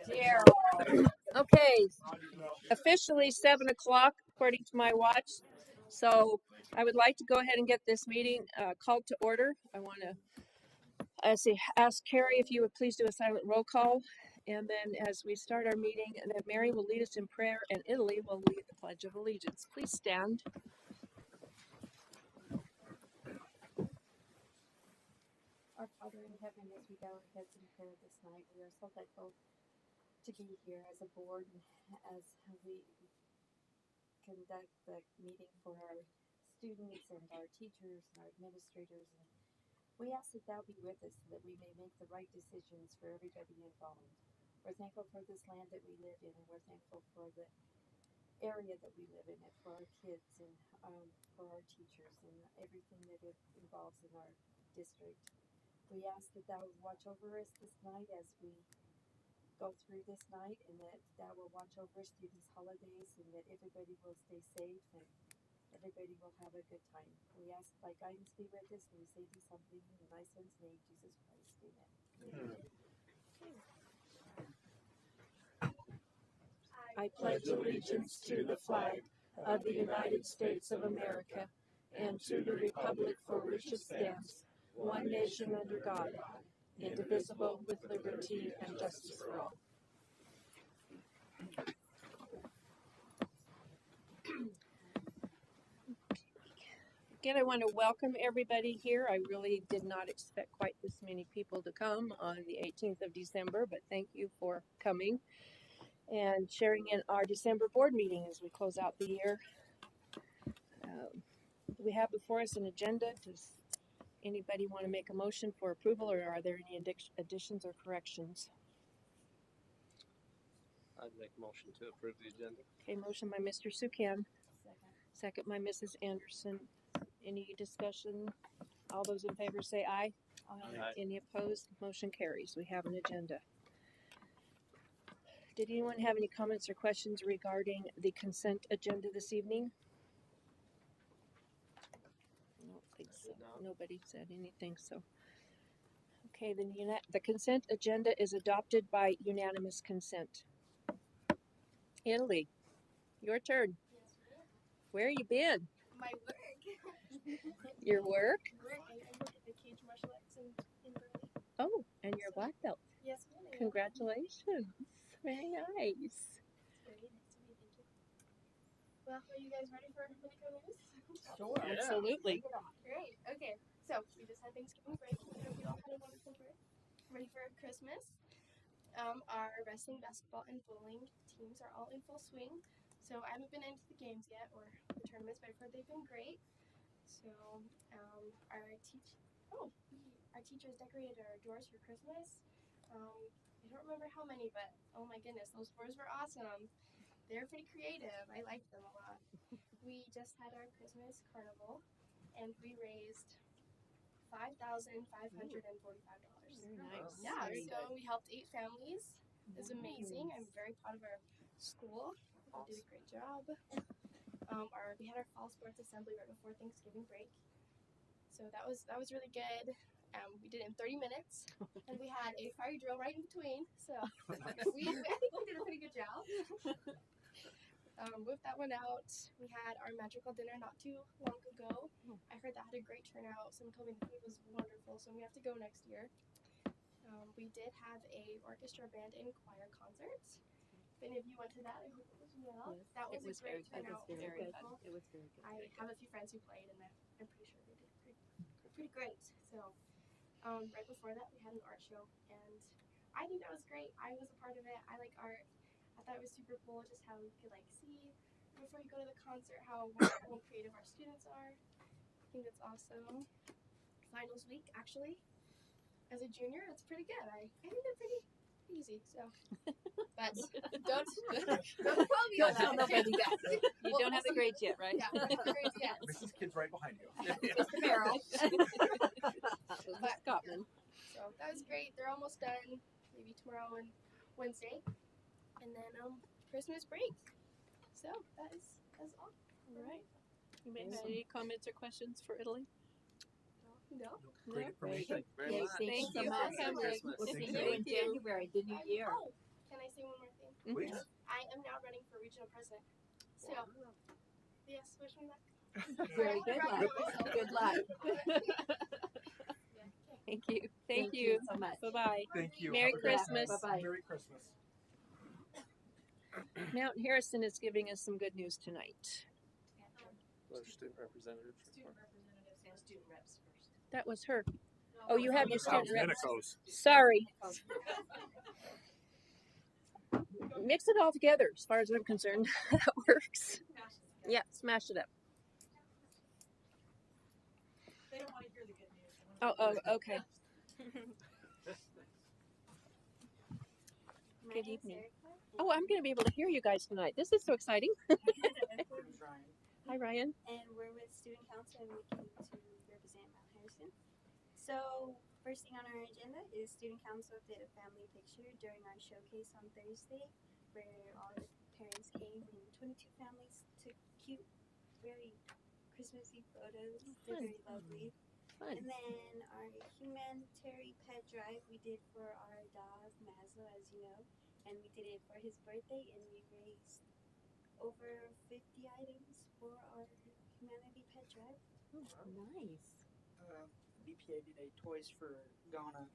Dear. Okay, officially 7 o'clock according to my watch. So I would like to go ahead and get this meeting called to order. I want to ask Carrie if you would please do a silent roll call. And then as we start our meeting, and then Mary will lead us in prayer and Italy will lead the Pledge of Allegiance. Please stand. Our Father in heaven, as we bow our heads in prayer this night, we are so thankful to be here as a board and as we conduct the meeting for our students and our teachers and our administrators. And we ask that thou be with us so that we may make the right decisions for everybody involved. We're thankful for this land that we live in, and we're thankful for the area that we live in, and for our kids, and for our teachers, and everything that it involves in our district. We ask that thou watch over us this night as we go through this night, and that thou will watch over us through these holidays, and that everybody will stay safe and everybody will have a good time. We ask thy guidance be with us, and we say thee something in thy son's name, Jesus Christ. Amen. I pledge allegiance to the flag of the United States of America and to the republic for which it stands, one nation under God, indivisible, with liberty and justice for all. Again, I want to welcome everybody here. I really did not expect quite this many people to come on the 18th of December, but thank you for coming and sharing in our December board meeting as we close out the year. We have before us an agenda. Does anybody want to make a motion for approval, or are there any additions or corrections? I'd make a motion to approve the agenda. Okay, motion by Mr. Sukan. Second by Mrs. Anderson. Any discussion? All those in favor say aye. Aye. Any opposed? Motion carries. We have an agenda. Did anyone have any comments or questions regarding the consent agenda this evening? I don't think so. Nobody said anything, so. Okay, then the consent agenda is adopted by unanimous consent. Italy, your turn. Yes, ma'am. Where you been? My work. Your work? I work at the Cage Martial Arts in Burley. Oh, and you're a black belt. Yes, ma'am. Congratulations. Very nice. Very nice to meet you. Well, are you guys ready for Minidoka news? Sure. Yeah. Absolutely. Great. Okay. So we just had Thanksgiving break. I hope you all had a wonderful break. Ready for Christmas? Our wrestling, basketball, and bowling teams are all in full swing. So I haven't been into the games yet or the tournaments, but I've heard they've been great. So our teachers decorated our doors for Christmas. I don't remember how many, but oh my goodness, those doors were awesome. They're pretty creative. I liked them a lot. We just had our Christmas carnival, and we raised $5,545. Very nice. Yeah, Very so we helped 8 families. It was amazing. I'm very proud of our school. We did a great job. We had our fall sports assembly right before Thanksgiving break, so that was really good. We did it in 30 minutes, and we had a fire drill right in between. So I think we did a pretty good job. With that one out, we had our magical dinner not too long ago. I heard that had a great turnout. Someone told me the food was wonderful, so we have to go next year. We did have a orchestra, band, and choir concert. If any of you went to that, I hope it was well. Yes, That was it was a great very good. turnout. It was very Wonderful. It was very good. I have a few friends who played, and I'm pretty sure they did pretty great. So, right before that, we had an art show, and I think that was great. I was a part of it. I like art. I thought it was super cool, just how you could like see before you go to the concert how wonderful and creative our students are. I think that's awesome. Finals week, actually, as a junior, it's pretty good. I think they're pretty easy. So, but don't quote me on that. You don't have the grades yet, right? Yeah, the grades yet. Mrs. Kid's right behind you. Mr. Merrill. But Scotland. So that was great. They're almost done. Maybe tomorrow and Wednesday, and then Christmas break. So that's all. All right. You may have any comments or questions for Italy? No. Great information. Thank you very much. Thank so you much. for coming. Christmas. We'll Thank see you. you in January, the new year. Oh, can I say one more thing? Please. I am now running for regional president. So yes, wish me luck. Very good luck. Good luck. Thank you. Thank you. so much. Bye-bye. Thank you. Merry Have a good one. Christmas. Bye-bye. Merry Christmas. Mountain Harrison is giving us some good news tonight. Our student representative. Representatives and student reps first. That was her. Oh, you have your student reps. Minikos. Sorry. Mix it all together as far as I'm concerned. That works. Yeah, smash it up. They don't want to hear the good news. They Oh, wanna hear okay. Good evening. Oh, I'm going to be able to hear you guys tonight. This is so exciting. Hi, Ryan. And we're with Student Council, and we came to represent Mount Harrison. So, first thing on our agenda is Student Council did a family picture during our showcase on Thursday, where all the parents came and 22 families took cute, very Christmassy photos. They're very lovely. Fun. And then our humanitarian pet drive we did for our dog Mazlo, as you know, and we did it for his birthday, and we raised over 50 items for our humanity pet drive. Nice. BPA did a Toys for Ghana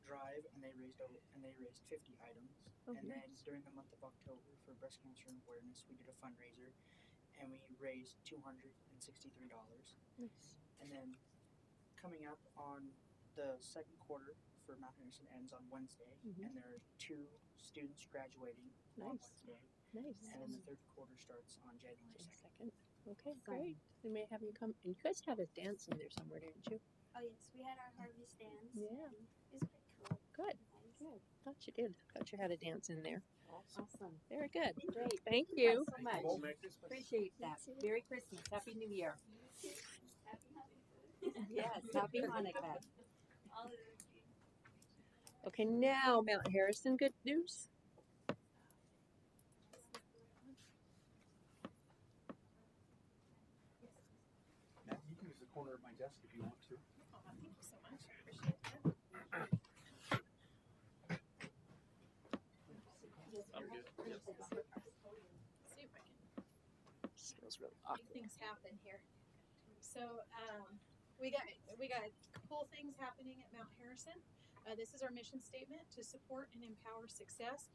drive, and they raised 50 items. Oh, and then nice. during the month of October for breast cancer awareness, we did a fundraiser, and we raised $263. Nice. And then coming up on the second quarter for Mount Harrison ends on Wednesday, and there are 2 students graduating on Nice. Wednesday, Nice. and then the third quarter starts on January 2nd. Second. Okay, great. We may have you come. And you guys had a dance in there somewhere, didn't you? Oh yes, we had our harvest dance. Yeah. and it was pretty cool. Good. Nice. Good. Thought you did. Thought you had a dance in there. Awesome. Very good. Great. Thank you you. so much. Well, Merry Christmas. Appreciate that. Merry Christmas. Happy New Year. Happy Hanukkah. Yes. Happy Hanukkah. All of those. Okay, now Mount Harrison, good news. Matt, you can use the corner of my desk if you want to. Oh, thank you so much. I appreciate that. I'm good. Yep. See if I can Smells really make awkward. things happen here. So we got cool things happening at Mount Harrison. This is our mission statement: to support and empower success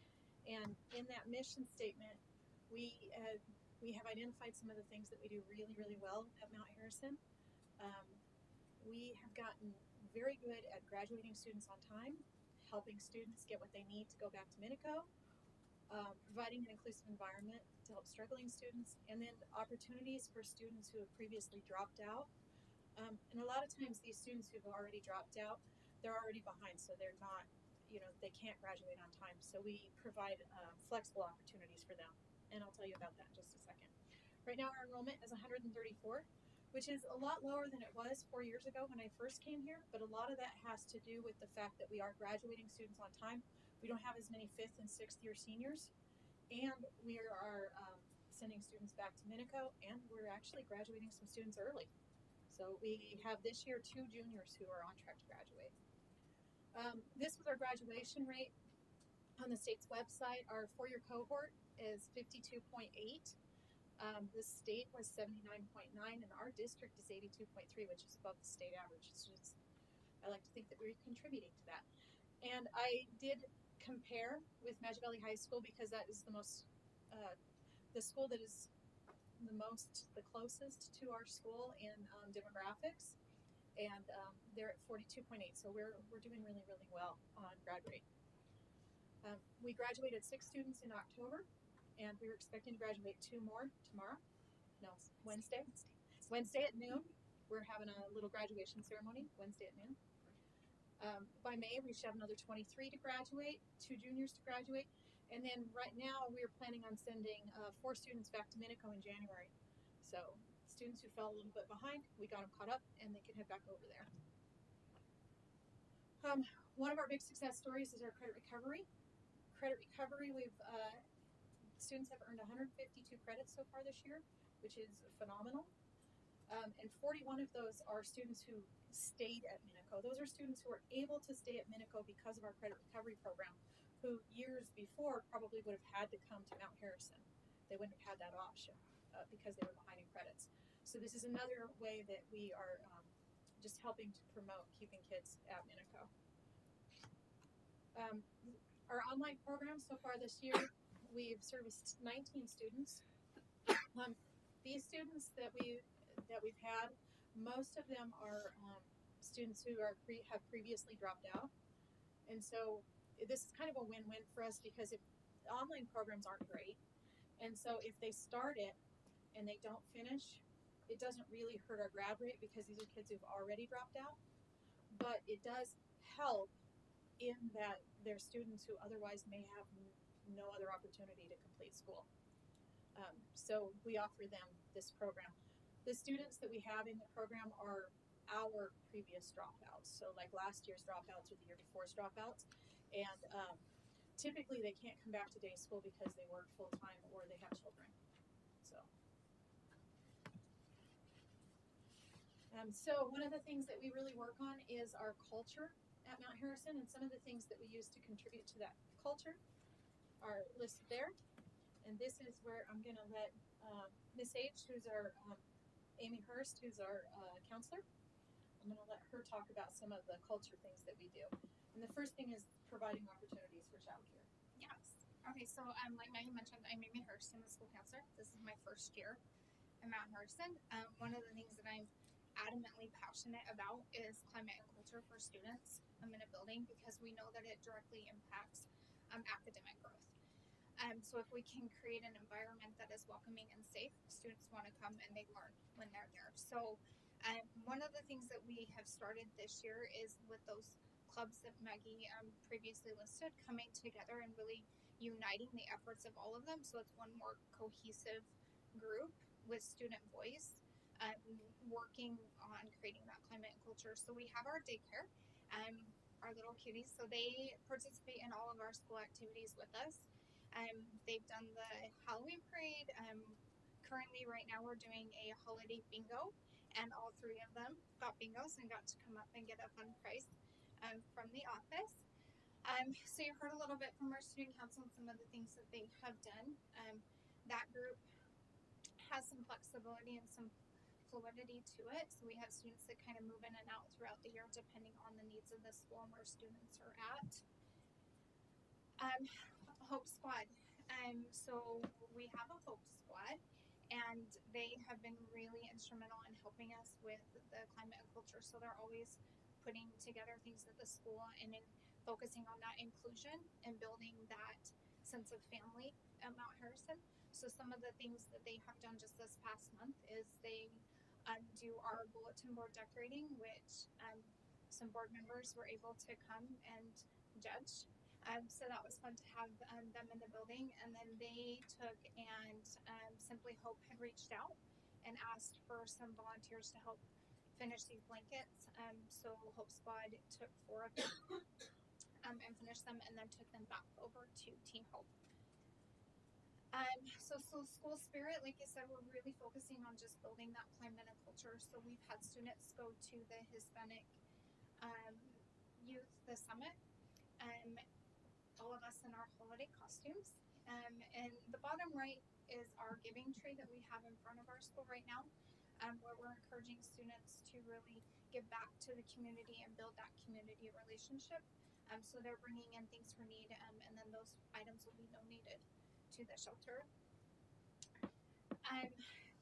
And in that mission statement, we have identified some of the things that we do really, really well at Mount Harrison. We have gotten very good at graduating students on time, helping students get what they need to go back to Minico, providing an inclusive environment to help struggling students, and then opportunities for students who have previously dropped out. And a lot of times these students who've already dropped out, they're already behind, so they're not, they can't graduate on time. So we provide flexible opportunities for them, and I'll tell you about that in just a second. Right now our enrollment is 134, which is a lot lower than it was 4 years ago when I first came here, but a lot of that has to do with the fact that we are graduating students on time. We don't have as many 5th and 6th year seniors, and we are sending students back to Minico, and we're actually graduating some students early. So we have this year 2 juniors who are on track to graduate. This was our graduation rate on the state's website. Our 4-year cohort is 52.8. The state was 79.9, and our district is 82.3, which is above the state average. It's just, I like to think that we're contributing to that. And I did compare with Magic Valley High School because that is the most, the school that is the closest to our school in demographics, and they're at 42.8. So we're doing really, really well on grad rate. We graduated 6 students in October, and we were expecting to graduate 2 more tomorrow. No, Wednesday. Wednesday at noon. We're having a little graduation ceremony Wednesday at noon. By May, we should have another 23 to graduate, 2 juniors to graduate, and then right now we are planning on sending 4 students back to Minico in January. So students who fell a little bit behind, we got them caught up, and they can head back over there. One of our big success stories is our credit recovery. Credit recovery, students have earned 152 credits so far this year, which is phenomenal. And 41 of those are students who stayed at Minico. Those are students who are able to stay at Minico because of our credit recovery program, who years before probably would have had to come to Mount Harrison. They wouldn't have had that option because they were behind in credits. So this is another way that we are just helping to promote keeping kids at Minico. Our online program so far this year, we've serviced 19 students. These students that we've had, most of them are students who have previously dropped out, and so this is kind of a win-win for us because if the online programs aren't great, and so if they start it and they don't finish, it doesn't really hurt our grad rate because these are kids who've already dropped out, but it does help in that they're students who otherwise may have no other opportunity to complete school. So we offer them this program. The students that we have in the program are our previous dropouts. So like last year's dropouts or the year before's dropouts. And typically they can't come back to day school because they work full time or they have children. So one of the things that we really work on is our culture at Mount Harrison, and some of the things that we use to contribute to that culture are listed there. And this is where I'm going to let Miss H, who's our Amy Hurst, who's our counselor, I'm going to let her talk about some of the culture things that we do. And the first thing is providing opportunities for childcare. Yes. Okay, so like Maggie mentioned, I'm Amy Hurst, I'm the school counselor. This is my first year at Mount Harrison. One of the things that I'm adamantly passionate about is climate and culture for students in a building because we know that it directly impacts academic growth. So if we can create an environment that is welcoming and safe, students want to come and they learn when they're there. So one of the things that we have started this year is with those clubs that Maggie previously listed, coming together and really uniting the efforts of all of them. So it's one more cohesive group with student voice, working on creating that climate and culture. So we have our daycare, our little cuties. So they participate in all of our school activities with us. They've done the Halloween parade. Currently, right now, we're doing a holiday bingo, and all 3 of them got bingos and got to come up and get a fun prize from the office. So you heard a little bit from our student council and some of the things that they have done. That group has some flexibility and some fluidity to it. So we have students that kind of move in and out throughout the year depending on the needs of the school and where students are at. Hope Squad. So we have a Hope Squad, and they have been really instrumental in helping us with the climate and culture. So they're always putting together things at the school and in focusing on that inclusion and building that sense of family at Mount Harrison. So some of the things that they have done just this past month is they do our bulletin board decorating, which some board members were able to come and judge. So that was fun to have them in the building. And then they took and Simply Hope had reached out and asked for some volunteers to help finish these blankets. So Hope Squad took 4 of them and finished them and then took them back over to Team Hope. So school spirit, like I said, we're really focusing on just building that climate and culture. So we've had students go to the Hispanic Youth, the summit, all of us in our holiday costumes. And the bottom right is our giving tree that we have in front of our school right now, where we're encouraging students to really give back to the community and build that community relationship. So they're bringing in things for need, and then those items will be donated to the shelter.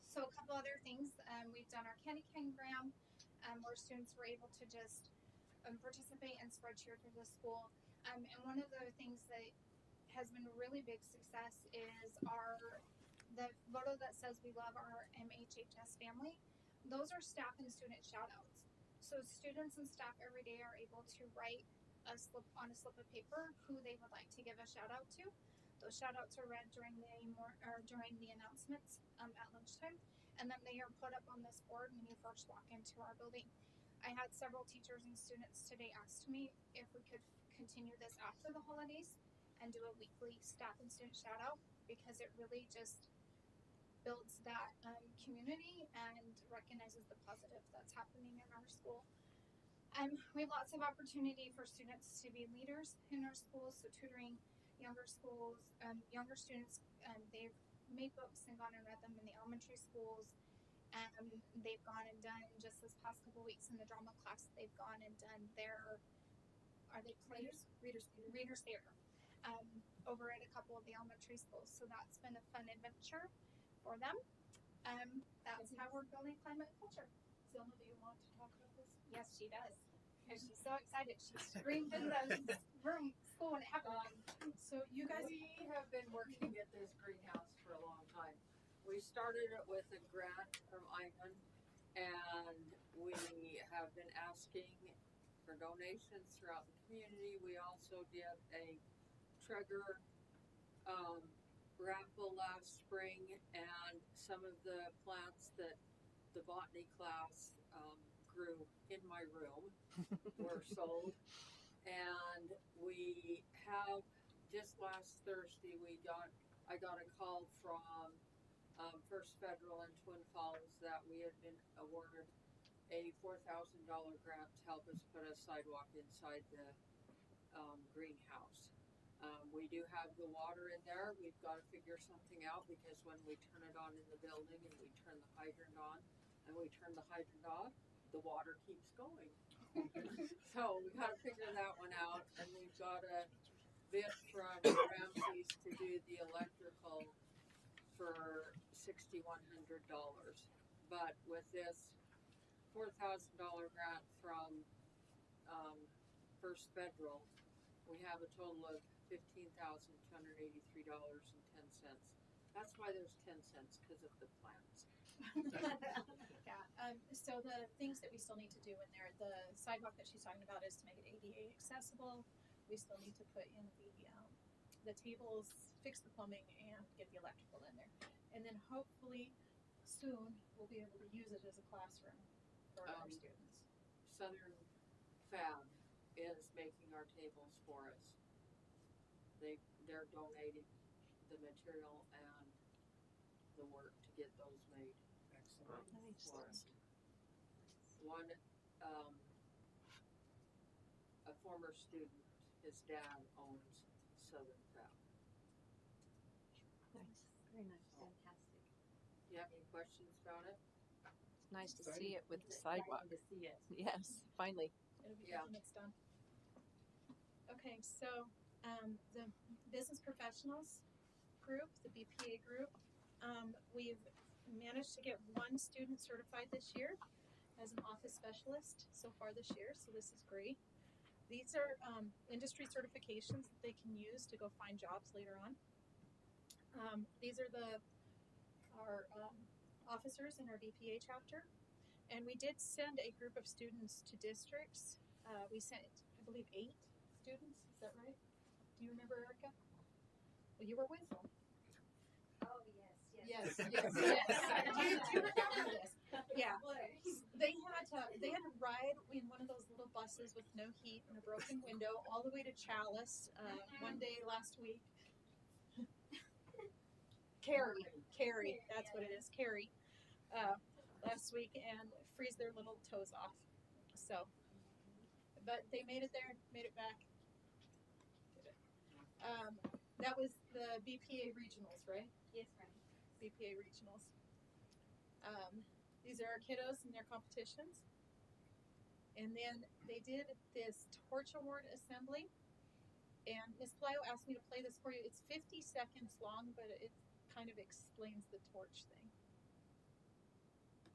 So a couple other things. We've done our candy cangram, where students were able to just participate and spread cheer through the school. And one of the things that has been a really big success is the photo that says we love our MHHS family. Those are staff and student shout outs. So students and staff every day are able to write on a slip of paper who they would like to give a shout out to. Those shout outs are read during the announcements at lunchtime, and then they are put up on this board when you first walk into our building. I had several teachers and students today ask me if we could continue this after the holidays and do a weekly staff and student shout out, because it really just builds that community and recognizes the positive that's happening in our school. We have lots of opportunity for students to be leaders in our schools, so tutoring younger students. They've made books and gone and read them in the elementary schools. They've gone and done, just this past couple weeks in the drama class, they've gone and done plays? Readers Theater. Over at a couple of the elementary schools. So that's been a fun adventure for them. That's how we're building climate and culture. Zelma, do you want to talk about this? Yes, she does. And she's so excited. She screamed in the school when it happened. So you guys, We have been working at this greenhouse for a long time. We started it with a grant from Ivan, and we have been asking for donations throughout the community. We also did a Trigger raffle last spring, and some of the plants that the botany class grew in my room were sold. And we have, just last Thursday, I got a call from First Federal in Twin Falls that we had been awarded a $4,000 grant to help us put a sidewalk inside the greenhouse. We do have the water in there. We've got to figure something out, because when we turn it on in the building and we turn the hydrant on and we turn the hydrant off, the water keeps going. So we got to figure that one out, and we've got a bid from Ramsey's to do the electrical for $6,100. But with this $4,000 grant from First Federal, we have a total of $15,283.10. That's why there's 10 cents, because of the plants. yeah. So the things that we still need to do in there, the sidewalk that she's talking about is to make it ADA accessible. We still need to put in the tables, fix the plumbing, and get the electrical in there. And then hopefully soon we'll be able to use it as a classroom for our students. Southern Fab is making our tables for us. They're donating the material and the work to get those made. Excellent. For us. One, a former student, his dad owns Southern Fab. Nice. Very nice. Fantastic. You have any questions about it? It's nice to see it with the sidewalk. To see it. Yes, finally. It'll be Yeah. when it's done. Okay, so The business professionals group, the BPA group, we've managed to get one student certified this year as an office specialist so far this year, so this is great. These are industry certifications that they can use to go find jobs later on. These are our officers in our BPA chapter, and we did send a group of students to districts. We sent, I believe, 8 students. Is that right? Do you remember, Erica? Well, you were with them. Oh, yes. Yes. Do you remember this? Yeah. They had to ride in one of those little buses with no heat and a broken window all the way to Chalice one day last week. Carrie, that's what it is, Carrie. Last week and freeze their little toes off. So, but they made it there, made it back. That was the BPA regionals, right? Yes, ma'am. BPA regionals. These are our kiddos in their competitions. And then they did this torch award assembly. And Ms. Plyo asked me to play this for you. It's 50 seconds long, but it kind of explains the torch thing.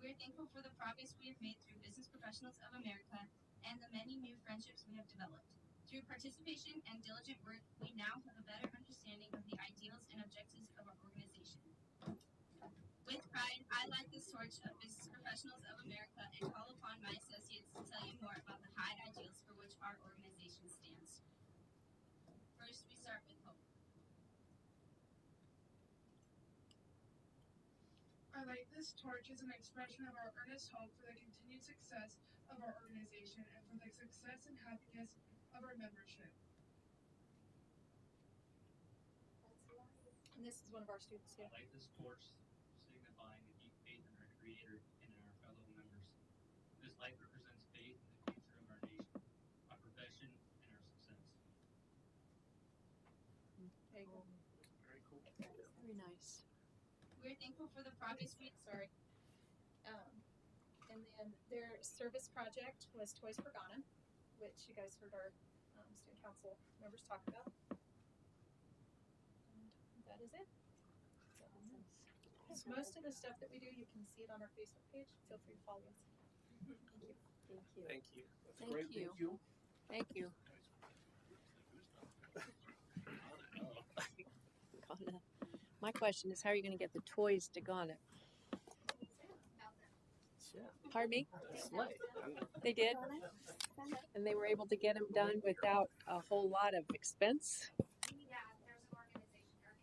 We are thankful for the progress we have made through Business Professionals of America and the many new friendships we have developed. Through participation and diligent work, we now have a better understanding of the ideals and objectives of our organization. With pride, I light this torch of Business Professionals of America and call upon my associates to tell you more about the high ideals for which our organization stands. First, we start with hope. I light this torch as an expression of our earnest hope for the continued success of our organization and for the success and happiness of our membership. And this is one of our students here. I light this torch signifying the deep faith in our Creator and in our fellow members. This light represents faith in the future of our nation, our profession, and our success. There you go. Very cool. Very nice. We're thankful for the progress we And then their service project was Toys for Ghana, which you guys heard our student council members talk about. And that is it. So most of the stuff that we do, you can see it on our Facebook page. Feel free to follow us. Thank you. Thank you. Thank you. That's Thank great. you. Thank you. Thank you. Ghana. My question is, how are you going to get the toys to Ghana? Pardon me? They did? And they were able to get them done without a whole lot of expense? Yeah, there's an organization.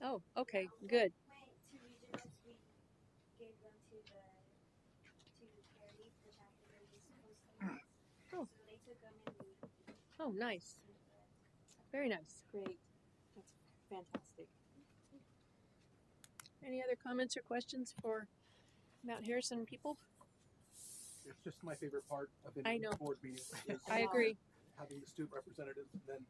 Oh, okay, good. Went to regionals, we gave them to Carrie, the chapter where we supposed to be. Oh. So they took them and Oh, nice. Very nice. Great. That's fantastic. Any other comments or questions for Mount Harrison people? It's just my favorite part of I any know. board meeting. Is I agree. having the student representatives and then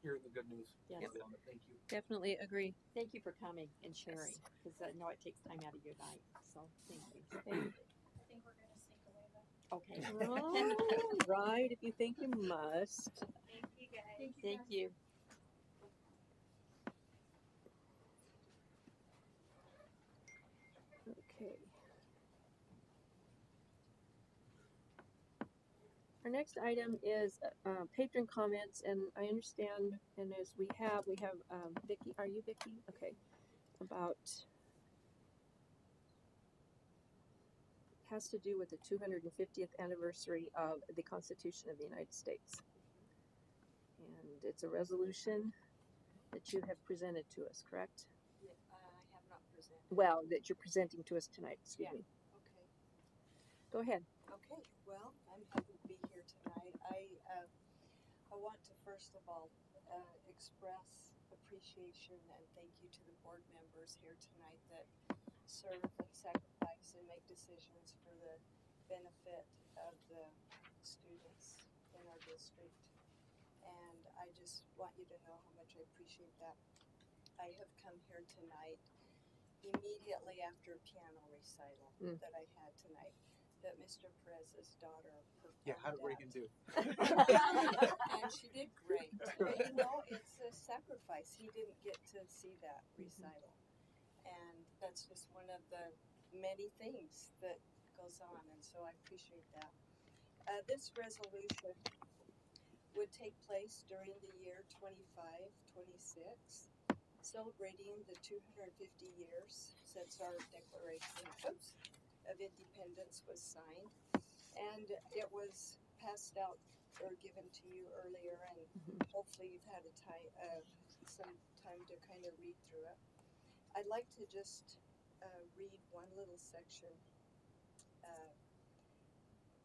hearing the good news. Yes. I love it. Thank you. Definitely agree. Thank you for coming and sharing, because I know it takes time out of your night. So thank you. Thank you. I think we're going to sneak away though. Okay. All right, if you think you must. thank you guys. Thank you. Okay. Our next item is patron comments, and I understand, and as we have Vicky. Are you Vicky? Okay. About has to do with the 250th anniversary of the Constitution of the United States, and it's a resolution that you have presented to us, correct? I have not presented. Well, that you're presenting to us tonight. Excuse me. Okay. Go ahead. Okay. Well, I'm happy to be here tonight. I want to first of all express appreciation and thank you to the board members here tonight that serve and sacrifice and make decisions for the benefit of the students in our district. And I just want you to know how much I appreciate that. I have come here tonight immediately after a piano recital that I had tonight. that Mr. Perez's daughter performed. Yeah, how did Reagan do? And she did great. But you know, it's a sacrifice. He didn't get to see that recital. And that's just one of the many things that goes on, and so I appreciate that. This resolution would take place during the year 25-26, celebrating the 250 years since our Declaration of Independence was signed. And it was passed out or given to you earlier, and hopefully you've had some time to kind of read through it. I'd like to just read one little section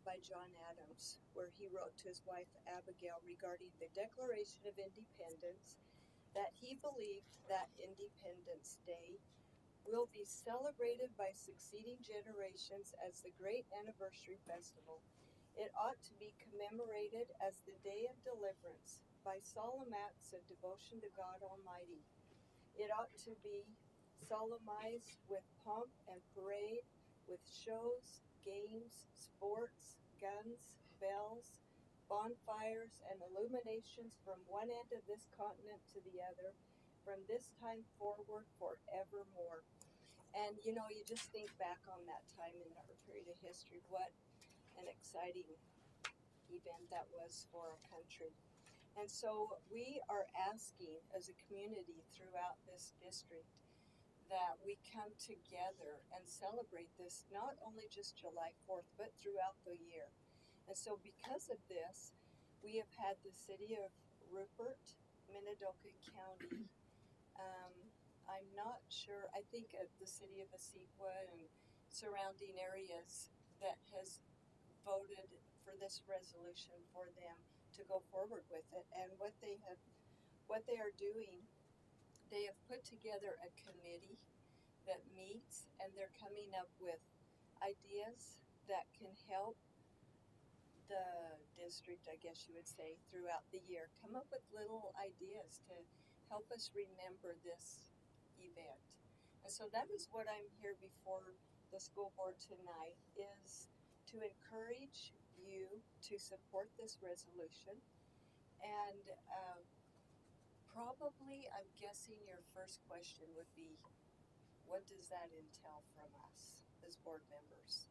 by John Adams, where he wrote to his wife Abigail regarding the Declaration of Independence, that he believed that Independence Day will be celebrated by succeeding generations as the great anniversary festival. It ought to be commemorated as the day of deliverance by solemn acts of devotion to God Almighty. It ought to be solemnized with pomp and parade, with shows, games, sports, guns, bells, bonfires, and illuminations from one end of this continent to the other, from this time forward forevermore. And you know, you just think back on that time in our period of history, what an exciting event that was for our country. And so we are asking as a community throughout this district that we come together and celebrate this, not only just July 4th, but throughout the year. And so because of this, we have had the city of Rupert, Minidoka County, I'm not sure, I think the city of Asequa and surrounding areas that has voted for this resolution for them to go forward with it. And what they are doing, they have put together a committee that meets, and they're coming up with ideas that can help the district, I guess you would say, throughout the year. Come up with little ideas to help us remember this event. And so that is what I'm here before the school board tonight, is to encourage you to support this resolution. And probably, I'm guessing your first question would be, what does that entail from us as board members?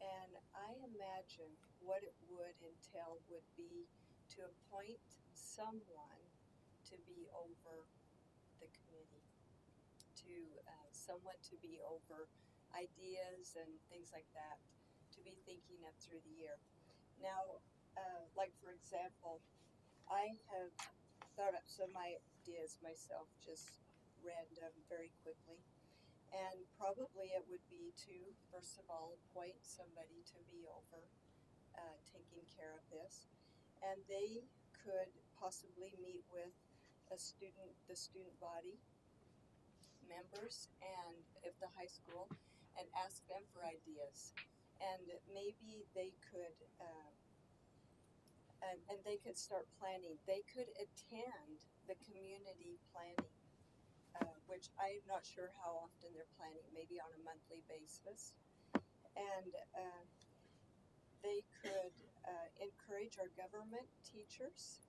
And I imagine what it would entail would be to appoint someone to be over the committee, to someone to be over ideas and things like that, to be thinking of through the year. Now, like for example, I have thought up some ideas myself, just random, very quickly. And probably it would be to, first of all, appoint somebody to be over taking care of this. And they could possibly meet with the student body members and if the high school, and ask them for ideas. And maybe they could, and they could start planning. They could attend the community planning, which I'm not sure how often they're planning, maybe on a monthly basis. And they could encourage our government teachers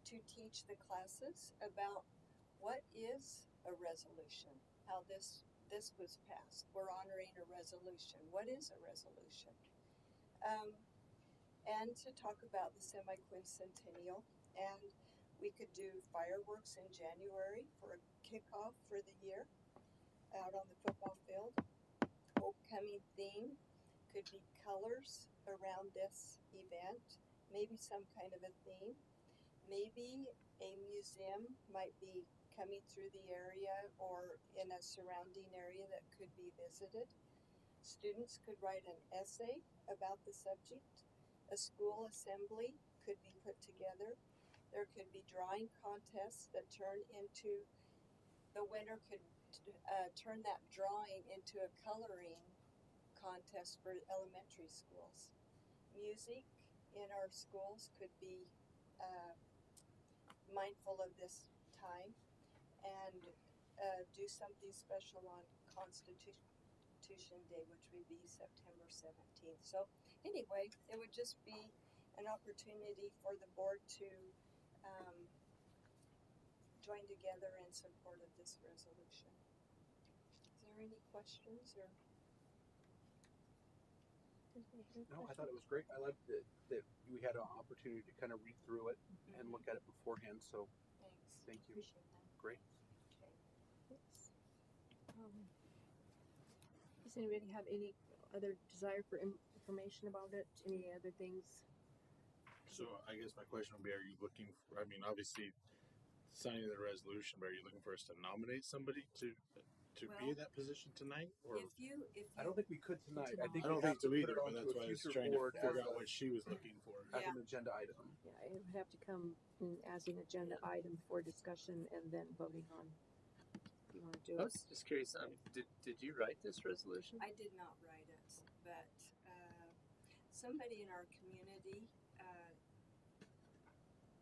to teach the classes about what is a resolution, how this was passed. We're honoring a resolution. What is a resolution? And to talk about the semi-quincentennial. And we could do fireworks in January for a kickoff for the year out on the football field. Homecoming theme could be colors around this event, maybe some kind of a theme. Maybe a museum might be coming through the area or in a surrounding area that could be visited. Students could write an essay about the subject. A school assembly could be put together. There could be drawing contests that turn into, the winner could turn that drawing into a coloring contest for elementary schools. Music in our schools could be mindful of this time and do something special on Constitution Constitution Day, which would be September 17th. So anyway, it would just be an opportunity for the board to join together in support of this resolution. Is there any questions or? No, I thought it was great. I liked that we had an opportunity to kind of read through it and look at it beforehand. So Thanks. thank you. Appreciate that. Great. Does anybody have any other desire for information about it? Any other things? So I guess my question would be: are you looking for? I mean, obviously, signing the resolution, but are you looking for us to nominate somebody to be in that position tonight? Or If you I don't think we could tonight. I think I don't we think have to so put either, it but onto that's a why I was future trying to board figure as out what she was looking for. as an agenda item. Yeah, it would have to come in as an agenda item for discussion and then voting on if you want to do I it. was just curious. Did you write this resolution? I did not write it, but somebody in our community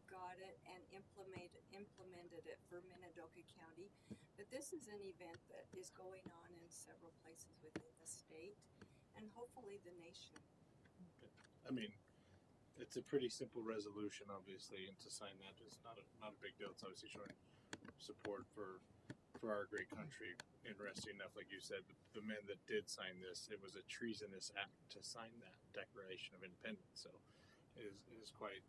got it and implemented it for Minidoka County. But this is an event that is going on in several places within the state and hopefully the nation. I mean, it's a pretty simple resolution, obviously, and to sign that is not a big deal. It's obviously showing support for our great country. Interesting enough, like you said, the men that did sign this, it was a treasonous act to sign that Declaration of Independence. So it is quite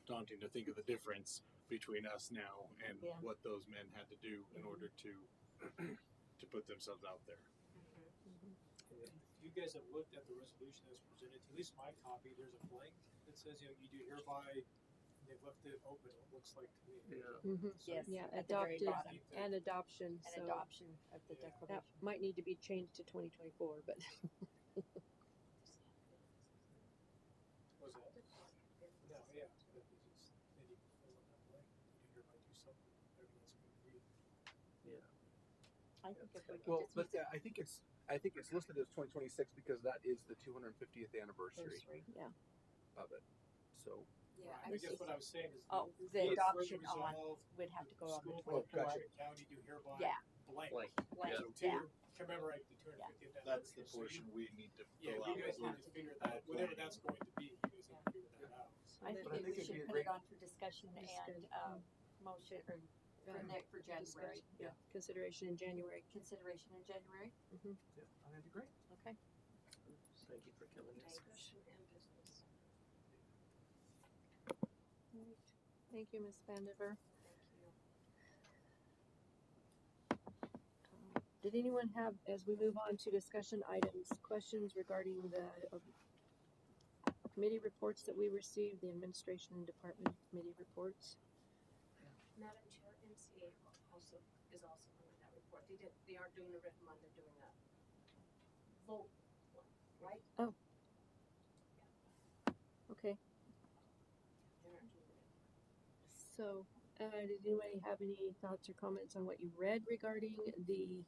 daunting to think of the difference between us now and what those men had to do in order to put themselves out there. If you guys have looked at the resolution as presented, at least my copy, there's a blank that says, you do hereby, and they've left it open, it looks like to me. Yeah. Yes. Yeah, at the very adopted bottom. and adoption. An So adoption of the that declaration. might need to be changed to 2024, but Was that? No, yeah. But it's just, they need to fill in that blank. You do hereby do something, whatever that's going to be. Yeah. I think if we could Well, just but use it. I think it's listed as 2026 because that is the 250th anniversary yeah. of it. So Yeah, I guess what I was saying is Oh, be the it adoption further on resolved, would have to go on the school board, 24th. Gratiot County do hereby Yeah. blank. Blank. Blank, So yeah. to commemorate the 250th anniversary. That's the So portion we need to Yeah, fill you out. guys need to figure that, whatever that's going to be, you guys need to figure that out. I But think we it'd should be a put it great- on for discussion and motion or for January. Yeah, consideration in January. Consideration in January. Mm-hmm. Yeah, that'd be great. Okay. Thank you for coming. discussion and business. Thank you, Ms. Vandiver. Did anyone have, as we move on to discussion items, questions regarding the committee reports that we received, the administration and department committee reports? Madam Chair, MCA also is also on that report. They aren't doing a written one, they're doing a vote one, right? Oh. Okay. They're not doing it. So, did anybody have any thoughts or comments on what you read regarding the?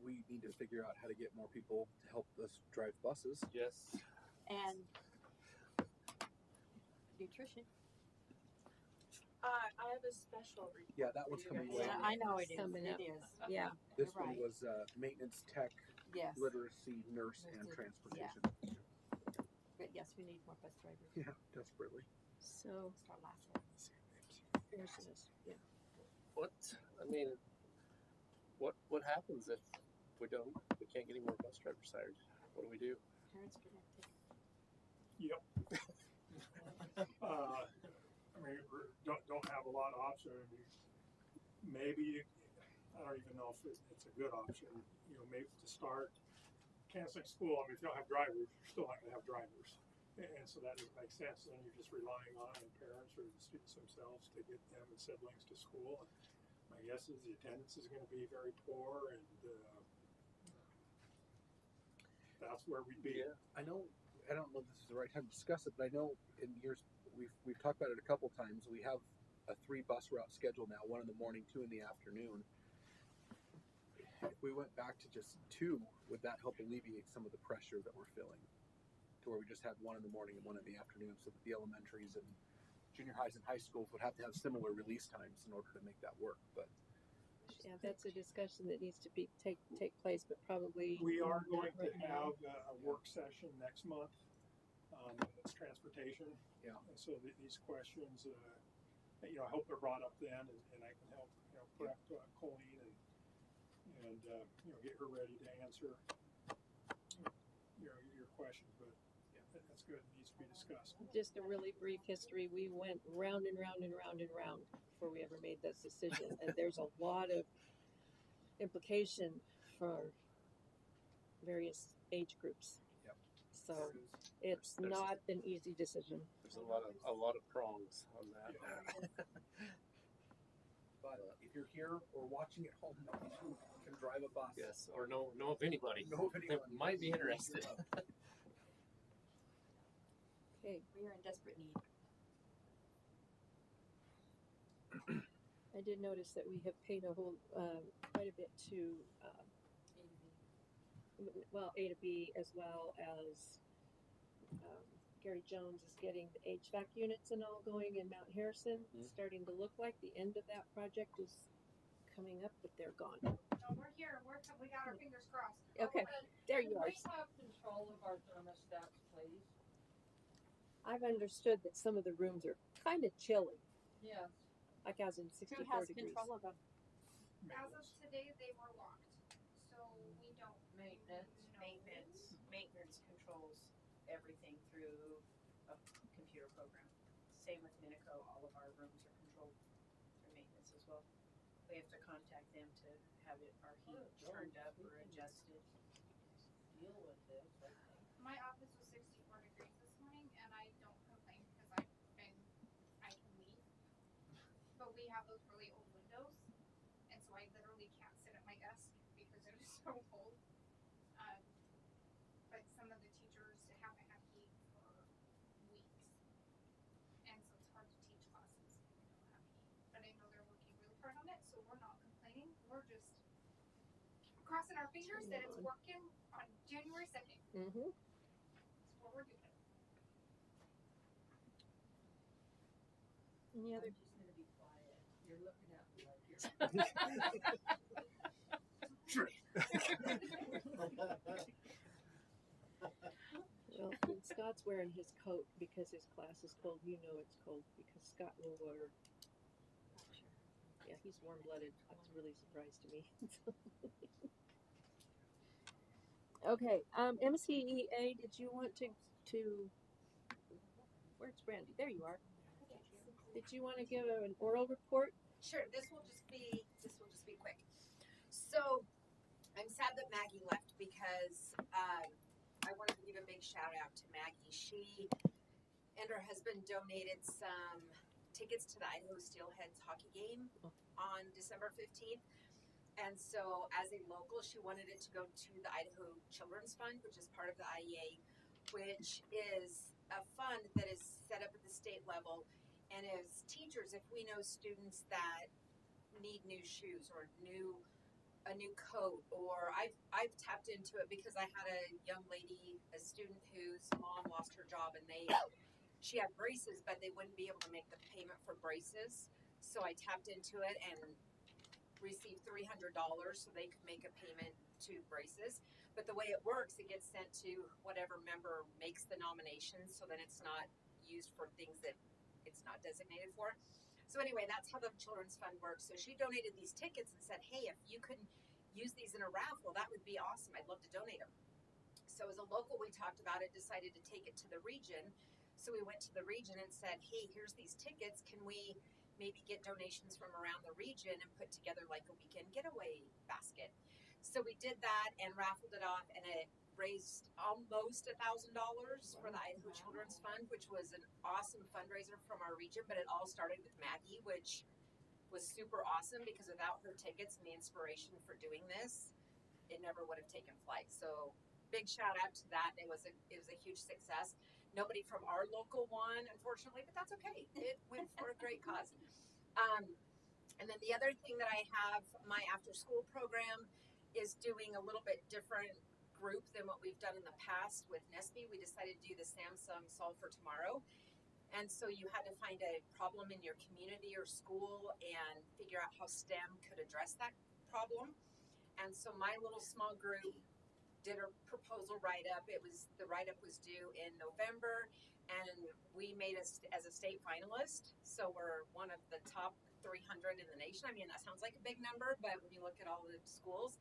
We need to figure out how to get more people to help us drive buses. Yes. And nutrition. I have a special report. Yeah, that one's coming later. I know it is. Coming up. It is. Yeah. This You're one right. was maintenance tech, Yes. literacy, nurse, and Nursing, transportation. But yes, we need more bus drivers. Yeah, desperately. So, It's our last one. here's this. Yeah. What? I mean, what happens if we can't get any more bus drivers hired? What do we do? Parents are gonna take. Yep. I mean, we don't have a lot of option. I mean, maybe, I don't even know if it's a good option, maybe to start canceling school. I mean, if you don't have drivers, you're still not gonna have drivers. And so that doesn't make sense. Then you're just relying on parents or the students themselves to get them and siblings to school. And my guess is the attendance is gonna be very poor and, that's where we'd be. Yeah, I don't know if this is the right time to discuss it, but I know in years we've talked about it a couple times. We have a 3 bus route schedule now, 1 in the morning, 2 in the afternoon. If we went back to just 2, would that help alleviate some of the pressure that we're feeling? To where we just had 1 in the morning and 1 in the afternoon, so that the elementaries and junior highs and high schools would have to have similar release times in order to make that work. But Yeah, that's a discussion that needs to take place, but probably We are not going to right now. have a work session next month. It's transportation. Yeah. And so these questions, I hope they're brought up then, and I can help, prep Colleen and get her ready to answer, your questions. But yeah, that's good. It needs to be discussed. Just a really brief history. We went round and round and round and round before we ever made this decision, and there's a lot of implication for various age groups. Yep. So it's not an easy decision. There's a lot of prongs on that. But if you're here or watching at home, you can drive a bus. Yes, or know of anybody that might be interested. Okay. We are in desperate need. I did notice that we have paid a whole quite a bit to A to B, as well as Gary Jones is getting the HVAC units and all going in Mount Harrison. It's starting to look like the end of that project is coming up, but they're gone. No, we're here. We got our fingers crossed. Okay, there you are. We have control of our thermostats, please. I've understood that some of the rooms are kind of chilly, Yes. like as in 64 Who has degrees. control of them? As of today, they were locked, so we don't. Maintenance controls everything through a computer program. Same with Minico, all of our rooms are controlled through maintenance as well. We have to contact them to have our heat turned up or adjusted. Deal with this, I think. My office was 64 degrees this morning, and I don't complain because I can leave. But we have those really old windows, and so I literally can't sit at my desk because it is so cold. But some of the teachers haven't had heat for weeks, and so it's hard to teach classes if we don't have heat. But I know they're working really hard on it, so we're not complaining. We're just crossing our fingers that it's working on January 2nd. Mm-hmm. That's what we're doing. Any other? I'm just gonna be quiet. You're looking at me like you're. Well, when Scott's wearing his coat because his class is cold, you know it's cold because Scott will wear. Yeah, he's warm-blooded. That's really a surprise to me. Okay, MCEA, did you want to where's Brandy? There you are. Did you want to give an oral report? Sure. This will just be quick. So I'm sad that Maggie left because I wanted to give a big shout out to Maggie. She and her husband donated some tickets to the Idaho Steelheads hockey game on December 15th. And so as a local, she wanted it to go to the Idaho Children's Fund, which is part of the IEA, which is a fund that is set up at the state level. And as teachers, if we know students that need new shoes or a new coat, or I've tapped into it because I had a young lady, a student whose mom lost her job, and she had braces, but they wouldn't be able to make the payment for braces. So I tapped into it and received $300 so they could make a payment to braces. But the way it works, it gets sent to whatever member makes the nomination, so then it's not used for things that it's not designated for. So anyway, that's how the Children's Fund works. So she donated these tickets and said, hey, if you can use these in a raffle, that would be awesome. I'd love to donate them. So as a local, we talked about it, decided to take it to the region. So we went to the region and said, hey, here's these tickets. Can we maybe get donations from around the region and put together like a weekend getaway basket? So we did that and raffled it off, and it raised almost $1,000 for the Idaho Children's Fund, which was an awesome fundraiser from our region. But it all started with Maggie, which was super awesome because without her tickets and the inspiration for doing this, it never would have taken flight. So big shout out to that. It was a huge success. Nobody from our local won, unfortunately, but that's okay. It went for a great cause. And then the other thing that I have, my after school program is doing a little bit different group than what we've done in the past with NESB. We decided to do the Samsung Solve for Tomorrow. And so you had to find a problem in your community or school and figure out how STEM could address that problem. And so my little small group did a proposal write-up. The write-up was due in November, and we made us as a state finalist. So we're one of the top 300 in the nation. I mean, that sounds like a big number, but when you look at all the schools.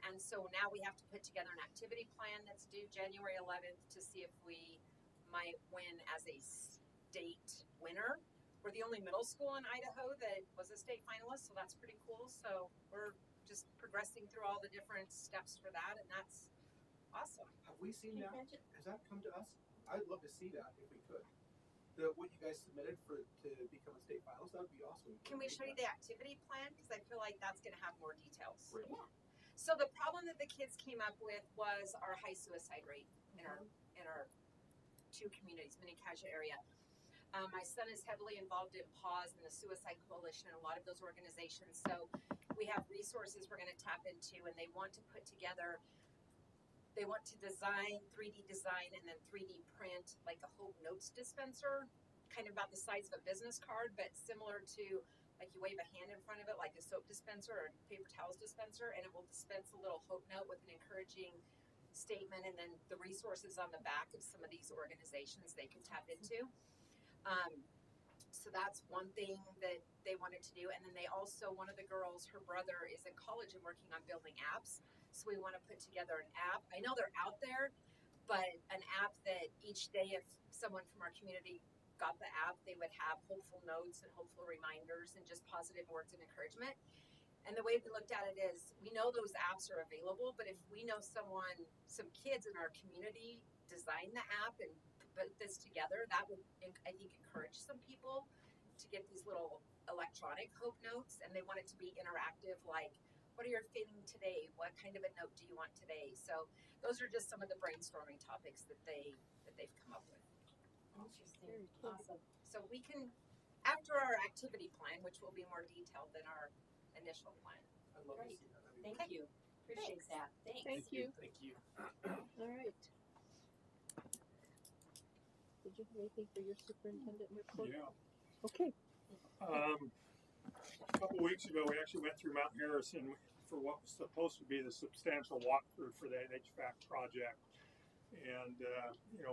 And so now we have to put together an activity plan that's due January 11th to see if we might win as a state winner. We're the only middle school in Idaho that was a state finalist, so that's pretty cool. So we're just progressing through all the different steps for that, and that's awesome. Have we seen that? Has that come to us? I'd love to see that if we could. What you guys submitted to become a state finalist, that would be awesome. Can we show you the activity plan? Because I feel like that's going to have more details. Great. Yeah. So the problem that the kids came up with was our high suicide rate in our two communities, Minidoka area. My son is heavily involved in PAWS and the Suicide Coalition and a lot of those organizations. So we have resources we're going to tap into, and they want to put together. They want to design, 3D design, and then 3D print like a Hope Notes dispenser, kind of about the size of a business card, but similar to like you wave a hand in front of it, like a soap dispenser or a paper towels dispenser, and it will dispense a little Hope Note with an encouraging statement, and then the resources on the back of some of these organizations they can tap into. So that's one thing that they wanted to do. And then they also, one of the girls, her brother is in college and working on building apps. So we want to put together an app. I know they're out there, but an app that each day, if someone from our community got the app, they would have hopeful notes and hopeful reminders and just positive words of encouragement. And the way we looked at it is, we know those apps are available, but if we know some kids in our community design the app and put this together, that would, I think, encourage some people to get these little electronic Hope Notes, and they want it to be interactive, like, what are you feeling today? What kind of a note do you want today? So those are just some of the brainstorming topics that they've come up with. Interesting. Awesome. So we can, after our activity plan, which will be more detailed than our initial plan. I'd love Great. to see that. Thank you. Appreciate that. Thanks. Thank you. Thank you. All right. Did you have anything for your superintendent report? Yeah. Okay. A couple weeks ago, we actually went through Mount Harrison for what was supposed to be the substantial walkthrough for that HVAC project. And,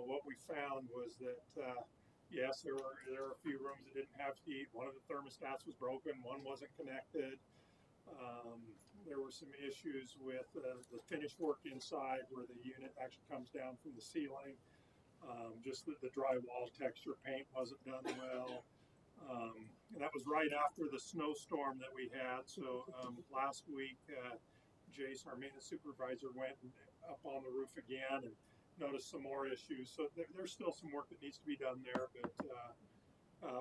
what we found was that, yes, there were a few rooms that didn't have heat. One of the thermostats was broken. One wasn't connected. There were some issues with the finish work inside where the unit actually comes down from the ceiling. Just the drywall texture paint wasn't done well. And that was right after the snowstorm that we had. So last week, Jace, our maintenance supervisor, went up on the roof again and noticed some more issues. So there's still some work that needs to be done there, but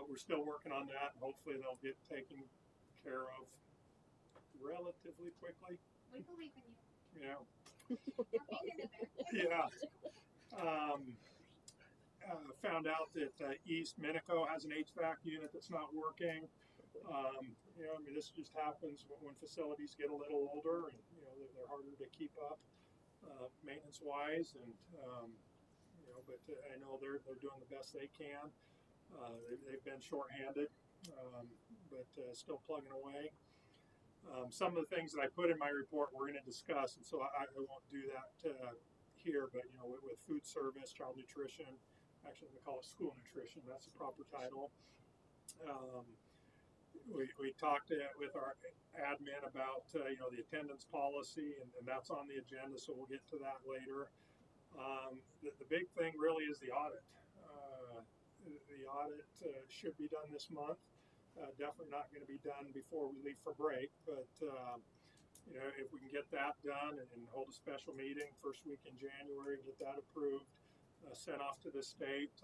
we're still working on that. And hopefully they'll get taken care of relatively quickly. We believe in you. Yeah. We're hanging in there. Yeah. Found out that East Minico has an HVAC unit that's not working. This just happens when facilities get a little older, and they're harder to keep up maintenance-wise. And but I know they're doing the best they can. They've been shorthanded, but still plugging away. Some of the things that I put in my report we're going to discuss, and so I won't do that here. But with food service, child nutrition. Actually, we call it school nutrition. That's the proper title. We talked with our admin about the attendance policy, and that's on the agenda. So we'll get to that later. The big thing really is the audit. The audit should be done this month. Definitely not going to be done before we leave for break. But if we can get that done and hold a special meeting first week in January, get that approved. Sent off to the state,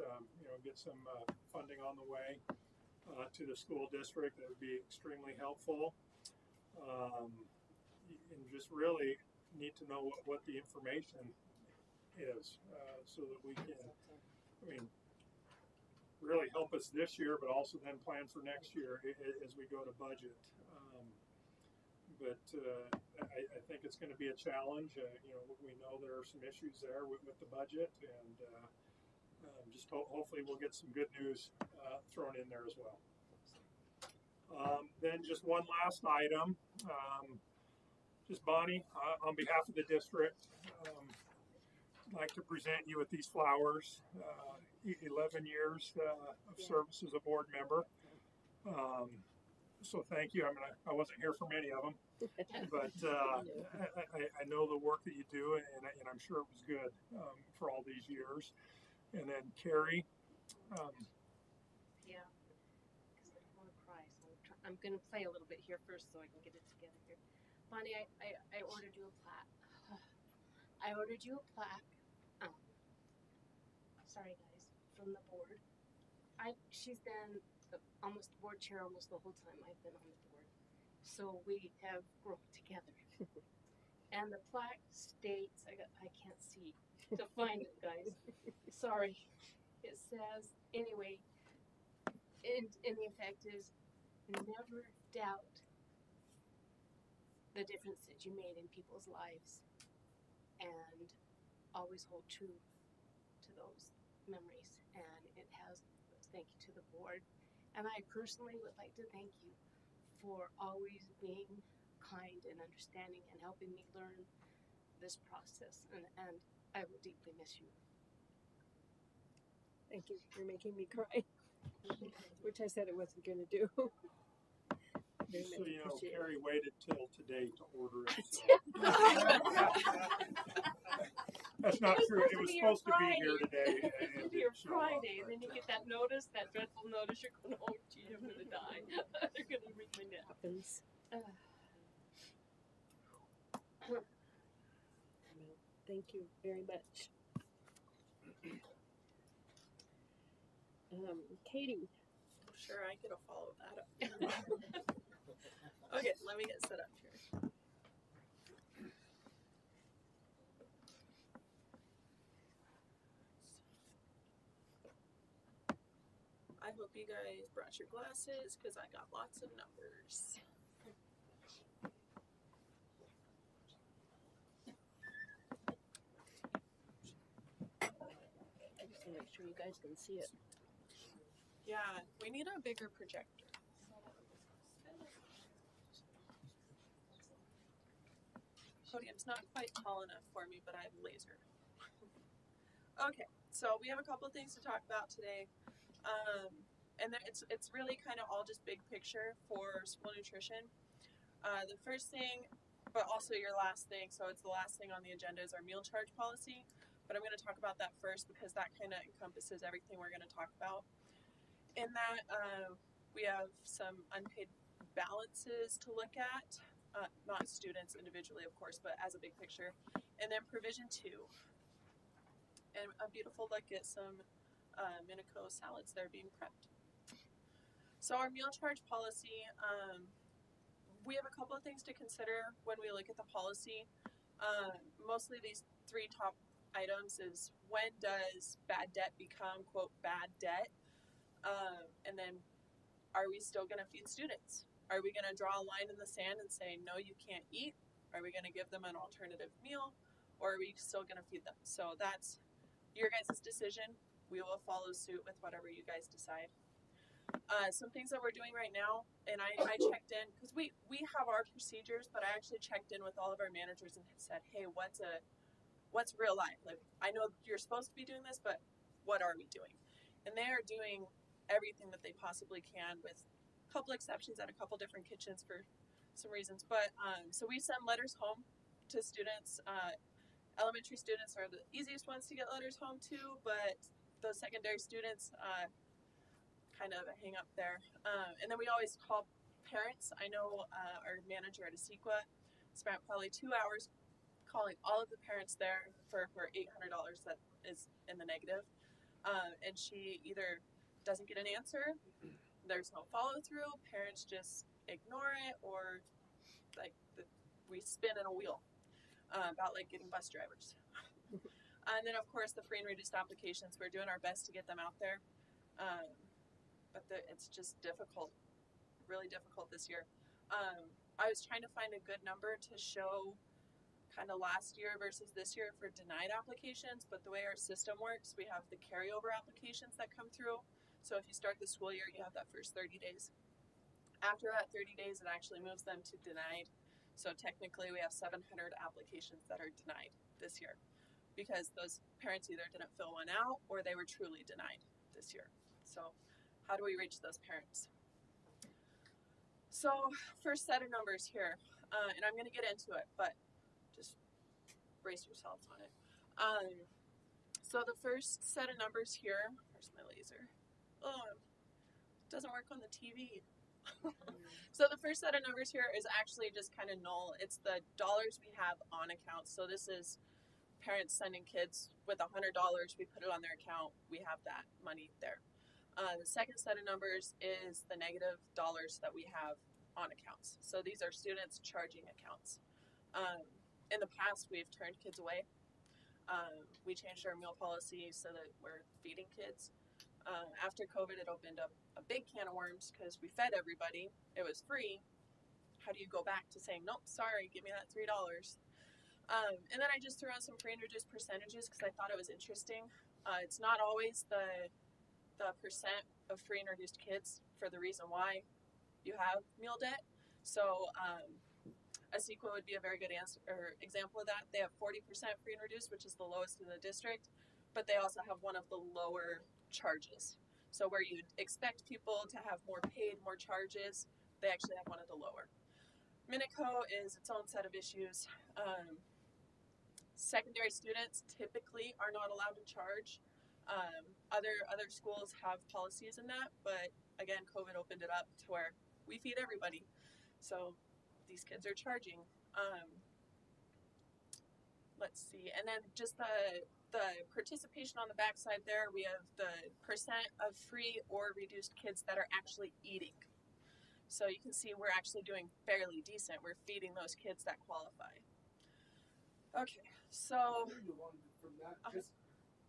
get some funding on the way to the school district. That would be extremely helpful. And just really need to know what the information is so that we can, really help us this year, but also then plan for next year as we go to budget. But I think it's going to be a challenge. We know there are some issues there with the budget, and Hopefully we'll get some good news thrown in there as well. Then just one last item. Just Bonnie, on behalf of the district, I'd like to present you with these flowers. 11 years of service as a board member. So thank you. I wasn't here for many of them, but I know the work that you do, and I'm sure it was good for all these years. And then Carrie. Yeah, because I don't want to cry, so I'm going to play a little bit here first so I can get it together here. Bonnie, I ordered you a plaque. I ordered you a plaque. Sorry guys, from the board. She's been almost the board chair almost the whole time I've been on the board. So we have grown together. And the plaque states, I can't see to find it, guys. Sorry. It says, anyway, in the effect is, never doubt the difference that you made in people's lives, and always hold true to those memories. And it has thank you to the board. And I personally would like to thank you for always being kind and understanding and helping me learn this process. And I will deeply miss you. Thank you. You're making me cry, which I said I wasn't going to do. So, Carrie waited till today to order it. So. That's not true. It was supposed to be here today. It's here Friday, and then you get that notice, that dreadful notice. You're going, oh, gee, I'm going to die. They're going to read my happens. Thank you very much. Katie. Sure, I could have followed that up. Okay, let me get set up here. I hope you guys brought your glasses because I got lots of numbers. I just want to make sure you guys can see it. Yeah, we need a bigger projector. Podium's not quite tall enough for me, but I have laser. Okay, so we have a couple of things to talk about today. And it's really kind of all just big picture for school nutrition. The first thing, but also your last thing, so it's the last thing on the agenda, is our meal charge policy. But I'm going to talk about that first because that kind of encompasses everything we're going to talk about. In that, we have some unpaid balances to look at, not students individually, of course, but as a big picture. And then provision 2. And a beautiful look at some Minidoka salads that are being prepped. So our meal charge policy, we have a couple of things to consider when we look at the policy. Mostly these 3 top items is, when does bad debt become, quote, bad debt? And then, are we still going to feed students? Are we going to draw a line in the sand and say, no, you can't eat? Are we going to give them an alternative meal? Or are we still going to feed them? So that's your guys' decision. We will follow suit with whatever you guys decide. Some things that we're doing right now, and I checked in, because we have our procedures, but I actually checked in with all of our managers and said, hey, what's real life? Like, I know you're supposed to be doing this, but what are we doing? And they are doing everything that they possibly can, with a couple exceptions at a couple different kitchens for some reasons. But so we send letters home to students. Elementary students are the easiest ones to get letters home to, but those secondary students kind of hang up there. And then we always call parents. I know our manager at Asequa spent probably 2 hours calling all of the parents there for $800 that is in the negative. And she either doesn't get an answer, there's no follow through, parents just ignore it, or like we spin in a wheel, about like getting bus drivers. And then of course the free and reduced applications, we're doing our best to get them out there, but it's just difficult, really difficult this year. I was trying to find a good number to show kind of last year versus this year for denied applications, but the way our system works, we have the carryover applications that come through. So if you start the school year, you have that first 30 days. After that 30 days, it actually moves them to denied. So technically, we have 700 applications that are denied this year because those parents either didn't fill one out or they were truly denied this year. So how do we reach those parents? So first set of numbers here, and I'm going to get into it, but just brace yourselves on it. So the first set of numbers here, where's my laser? Oh, it doesn't work on the TV. So the first set of numbers here is actually just kind of null. It's the dollars we have on account. So this is parents sending kids with $100. We put it on their account. We have that money there. The second set of numbers is the negative dollars that we have on accounts. So these are students charging accounts. In the past, we've turned kids away. We changed our meal policy so that we're feeding kids. After COVID, it opened up a big can of worms because we fed everybody. It was free. How do you go back to saying, nope, sorry, give me that $3? And then I just threw on some free and reduced percentages because I thought it was interesting. It's not always the percent of free and reduced kids for the reason why you have meal debt. So Asequa would be a very good example of that. They have 40% free and reduced, which is the lowest in the district, but they also have one of the lower charges. So where you'd expect people to have more paid, more charges, they actually have one of the lower. Minico is its own set of issues. Secondary students typically are not allowed to charge. Other schools have policies in that, but again, COVID opened it up to where we feed everybody. So these kids are charging. Let's see, and then just the participation on the backside there, we have the percent of free or reduced kids that are actually eating. So you can see we're actually doing fairly decent. We're feeding those kids that qualify. Okay, so from that,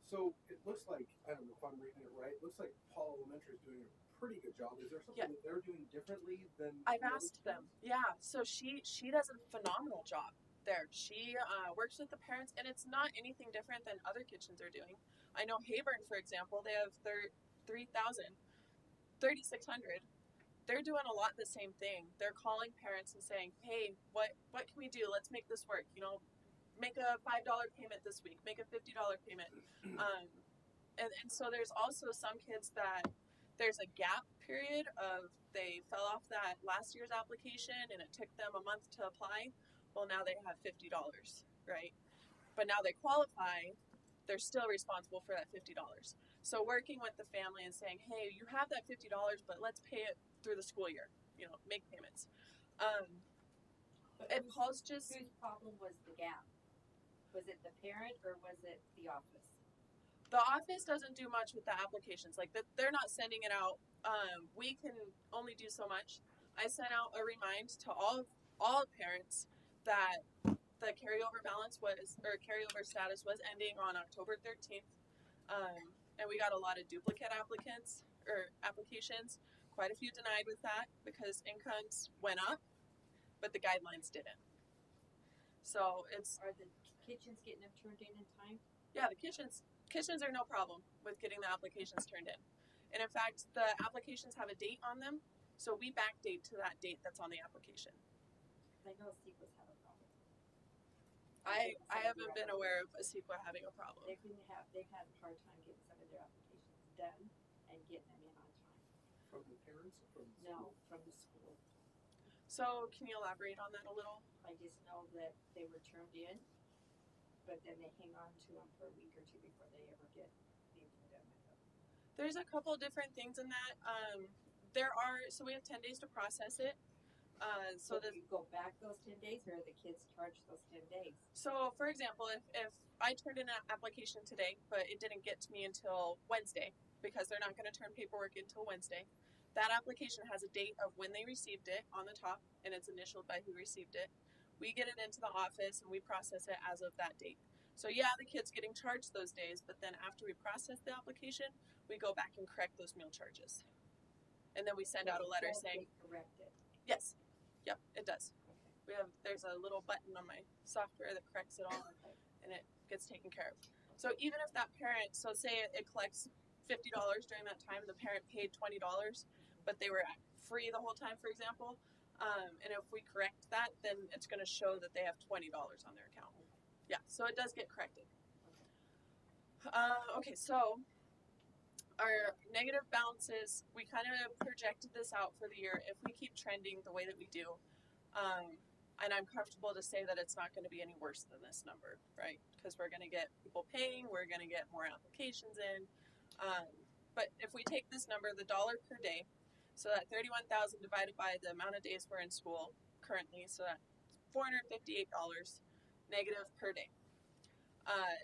so it looks like, I don't know if I'm reading it right, it looks like Paul Elementary is doing a pretty good job. Is there something that they're doing differently than I've asked them? Yeah, so she does a phenomenal job there. She works with the parents, and it's not anything different than other kitchens are doing. I know Hayburn, for example, they have 3,600. They're doing a lot the same thing. They're calling parents and saying, hey, what can we do? Let's make this work. You know, make a $5 payment this week, make a $50 payment. And so there's also some kids that there's a gap period of they fell off that last year's application and it took them a month to apply. Well, now they have $50, right? But now they qualify, they're still responsible for that $50. So working with the family and saying, hey, you have that $50, but let's pay it through the school year, you know, make payments. And Paul's just... Whose problem was the gap? Was it the parent or was it the office? The office doesn't do much with the applications. Like, they're not sending it out. We can only do so much. I sent out a remind to all parents that the carryover balance was, or carryover status was ending on October 13th. And we got a lot of duplicate applications. Quite a few denied with that because incomes went up, but the guidelines didn't. So Are the kitchens getting them turned in time? Yeah, the kitchens are no problem with getting the applications turned in. And in fact, the applications have a date on them, so we backdate to that date that's on the application. I know Asequa's have a problem. I haven't been aware of Asequa having a problem. They've had a hard time getting some of their applications done and getting them in on time. From the parents or from the school? No, from the school. So can you elaborate on that a little? I just know that they were turned in, but then they hang on to them for a week or two before they ever get anything done with them. There's a couple different things in that. So we have 10 days to process it. So do you go back those 10 days or are the kids charged those 10 days? So for example, if I turned in an application today, but it didn't get to me until Wednesday, because they're not going to turn paperwork until Wednesday, that application has a date of when they received it on the top, and it's initialed by who received it. We get it into the office and we process it as of that date. So yeah, the kid's getting charged those days, but then after we process the application, we go back and correct those meal charges. And then we send out a letter saying... Correct it. Yes. Yep, it does. there's a little button on my software that corrects it all, and it gets taken care of. So even if that parent, so say it collects $50 during that time, the parent paid $20, but they were free the whole time, for example, and if we correct that, then it's going to show that they have $20 on their account. Yeah, so it does get corrected. Okay, so our negative balances, we kind of projected this out for the year. If we keep trending the way that we do, and I'm comfortable to say that it's not going to be any worse than this number, right? Because we're going to get people paying, we're going to get more applications in. But if we take this number, the dollar per day, so that 31,000 divided by the amount of days we're in school currently, so that $458 negative per day.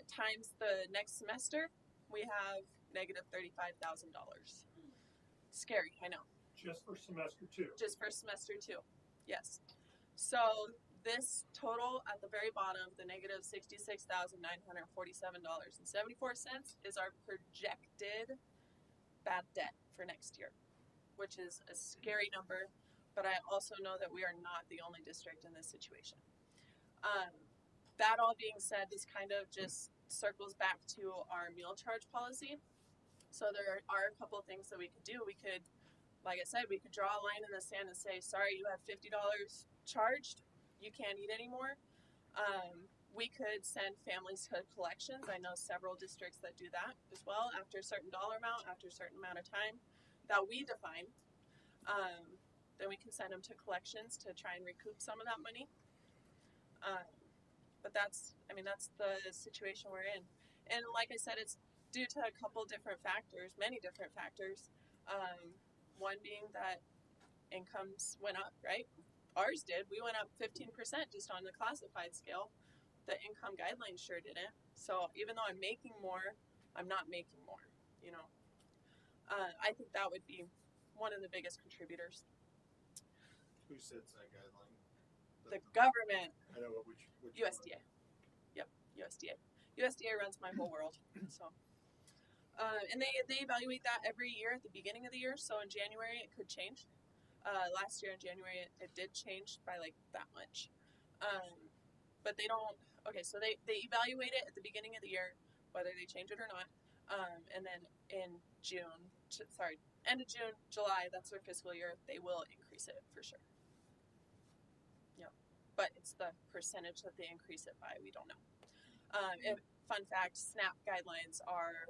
Times the next semester, we have negative $35,000. Scary, I know. Just for semester 2. Just for semester 2, yes. So this total at the very bottom, the negative $66,947.74 is our projected bad debt for next year, which is a scary number, but I also know that we are not the only district in this situation. That all being said, this kind of just circles back to our meal charge policy. So there are a couple of things that we could do. We could, like I said, we could draw a line in the sand and say, sorry, you have $50 charged, you can't eat anymore. We could send families to collections. I know several districts that do that as well, after a certain dollar amount, after a certain amount of time that we define. Then we can send them to collections to try and recoup some of that money. But that's the situation we're in. And like I said, it's due to a couple different factors, many different factors. One being that incomes went up, right? Ours did. We went up 15% just on the classified scale. The income guidelines sure didn't. So even though I'm making more, I'm not making more, you know. I think that would be one of the biggest contributors. Who sets that guideline? The government. I know, but which USDA. Yep, USDA. USDA runs my whole world. So, and they evaluate that every year at the beginning of the year. So in January it could change. Last year in January it did change by like that much. But they don't. Okay, so they evaluate it at the beginning of the year, whether they change it or not. And then in end of June, July, that's their fiscal year, they will increase it for sure. But it's the percentage that they increase it by, we don't know. Fun fact, SNAP guidelines are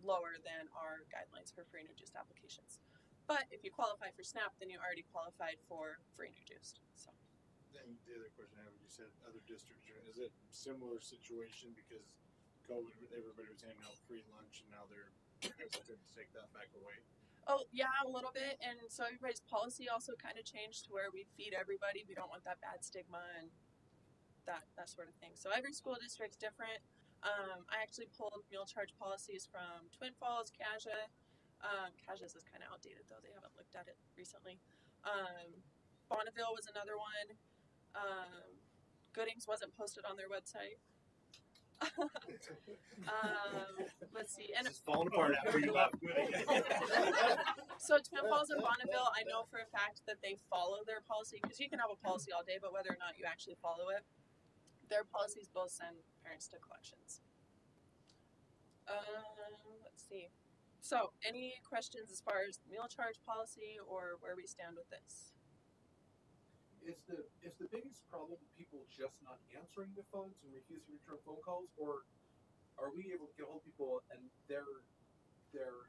lower than our guidelines for free and reduced applications. But if you qualify for SNAP, then you already qualified for free and reduced. So. Then the other question I have, you said other districts, is it a similar situation because COVID, everybody was handing out free lunch and now they're going to take that back away? Oh, yeah, a little bit. And so everybody's policy also kind of changed to where we feed everybody. We don't want that bad stigma and that sort of thing. So every school district's different. I actually pulled meal charge policies from Twin Falls, Kaja. Kaja's is kind of outdated, though. They haven't looked at it recently. Bonneville was another one. Goodings wasn't posted on their website. Let's see. And it's falling apart after you left. So Twin Falls and Bonneville, I know for a fact that they follow their policy, because you can have a policy all day, but whether or not you actually follow it, their policies both send parents to collections. Let's see. So, any questions as far as meal charge policy or where we stand with this? Is the biggest problem people just not answering the phones and refusing to return phone calls, or are we able to get hold of people and they're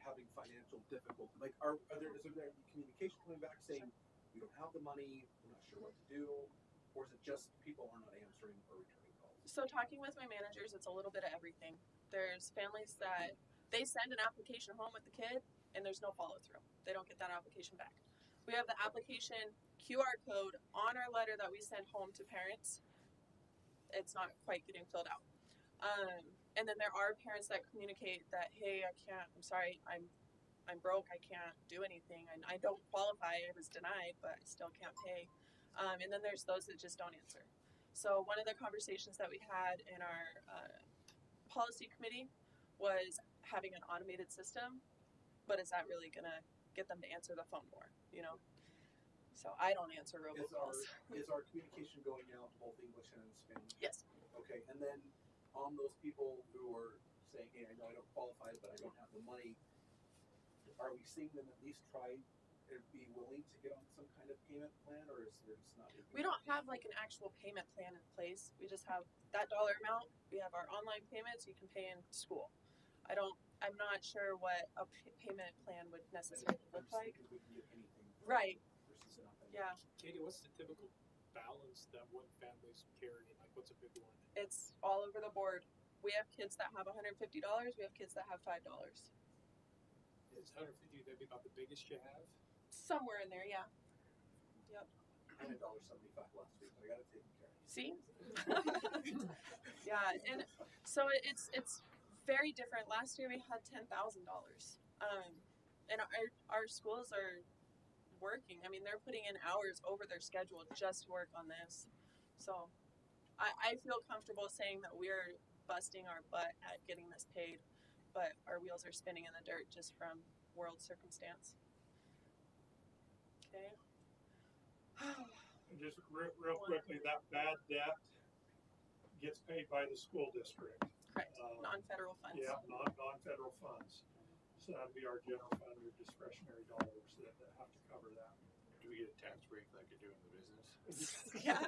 having financial difficulty? Like, is there any communication coming back saying we don't have the money, we're not sure what to do, or is it just people are not answering or returning calls? So talking with my managers, it's a little bit of everything. There's families that they send an application home with the kid and there's no follow through. They don't get that application back. We have the application QR code on our letter that we send home to parents. It's not quite getting filled out. And then there are parents that communicate that, hey, I'm sorry, I'm broke, I can't do anything, and I don't qualify, I was denied, but I still can't pay. And then there's those that just don't answer. So one of the conversations that we had in our policy committee was having an automated system, but is that really gonna get them to answer the phone more, you know? So I don't answer Is robocalls. our communication going out to both English and in Spanish? Yes. Okay, and then on those people who are saying, hey, I know I don't qualify, but I don't have the money, are we seeing them at least try and be willing to get on some kind of payment plan, or is there just not? We don't have like an actual payment plan in place. We just have that dollar amount. We have our online payments you can pay in school. I'm not sure what a payment plan would necessarily look like. We can get anything. Right. Versus nothing. Yeah. Katie, what's the typical balance that one family's carrying? Like, what's a big one? It's all over the board. We have kids that have $150. We have kids that have $5. Is 150 that'd be about the biggest you have? Somewhere in there, yeah. Yep. I had $1.75 last week, but I got it taken care of. See? Yeah, and so it's very different. Last year we had $10,000, and our schools are working. I mean, they're putting in hours over their schedule just to work on this. So I feel comfortable saying that we're busting our butt at getting this paid, but our wheels are spinning in the dirt just from world circumstance. Okay. Just real quickly, that bad debt gets paid by the school district. Correct. Non-federal funds. Yeah, non-federal funds. So that'd be our general fund or discretionary dollars that have to cover that. Do we get a tax break like you do in the business? Yeah.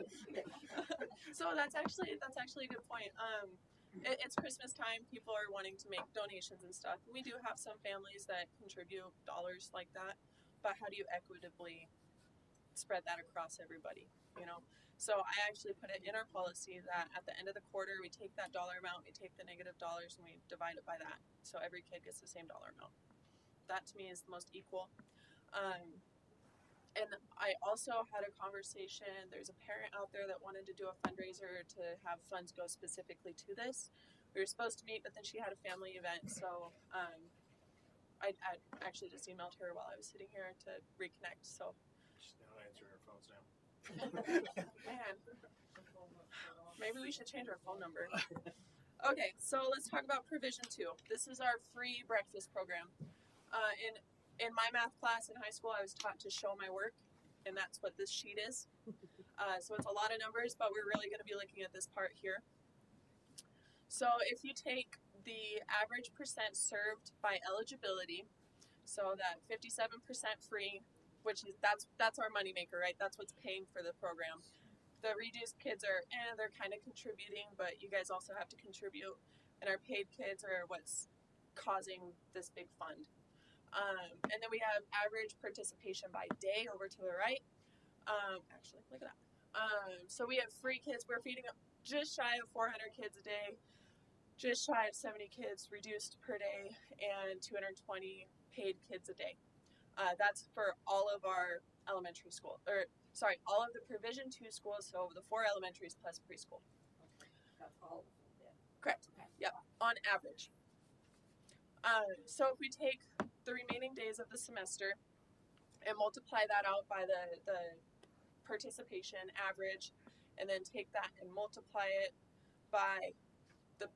So that's actually a good point. It's Christmas time. People are wanting to make donations and stuff. We do have some families that contribute dollars like that, but how do you equitably spread that across everybody? You know. So I actually put it in our policy that at the end of the quarter we take that dollar amount, we take the negative dollars, and we divide it by that. So every kid gets the same dollar amount. That to me is the most equal. And I also had a conversation. There's a parent out there that wanted to do a fundraiser to have funds go specifically to this. We were supposed to meet, but then she had a family event. So I actually just emailed her while I was sitting here to reconnect. So She's not answering her phones now. man, maybe we should change our phone number. Okay, so let's talk about Provision 2. This is our free breakfast program. In my math class in high school, I was taught to show my work, and that's what this sheet is. So it's a lot of numbers, but we're really going to be looking at this part here. So if you take the average percent served by eligibility, so that 57% free, which is that's our moneymaker, right? That's what's paying for the program. The reduced kids are they're kind of contributing, but you guys also have to contribute, and our paid kids are what's causing this big fund. And then we have average participation by day over to the right. Actually, look at that. So we have free kids. We're feeding just shy of 400 kids a day, just shy of 70 kids reduced per day, and 220 paid kids a day. That's for all of our elementary school, all of the Provision 2 schools, so the 4 elementaries plus preschool. Okay, that's all of them then. Correct. Okay. Yep, on average. So if we take the remaining days of the semester and multiply that out by the participation average, and then take that and multiply it by the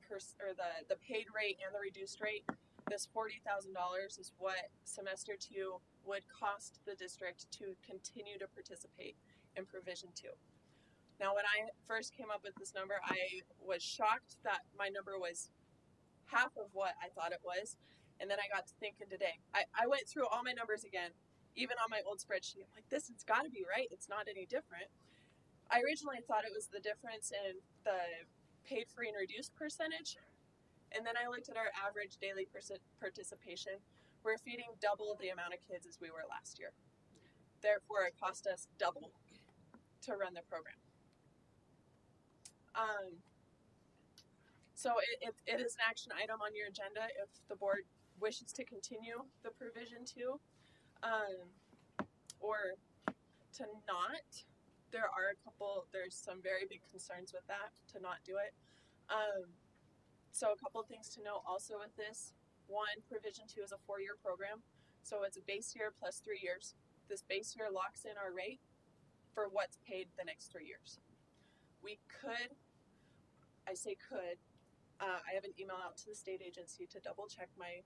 paid rate and the reduced rate, this $40,000 is what semester 2 would cost the district to continue to participate in Provision 2. Now, when I first came up with this number, I was shocked that my number was half of what I thought it was. And then I got to thinking today. I went through all my numbers again, even on my old spreadsheet. I'm like, this has got to be right. It's not any different. I originally thought it was the difference in the paid free and reduced percentage. And then I looked at our average daily participation. We're feeding double the amount of kids as we were last year. Therefore, it cost us double to run the program. So it is an action item on your agenda if the board wishes to continue the Provision 2 or to not. There's some very big concerns with that, to not do it. So a couple of things to note also with this. One, Provision 2 is a 4-year program, so it's a base year plus 3 years. This base year locks in our rate for what's paid the next 3 years. We could, I say could, I have an email out to the state agency to double check my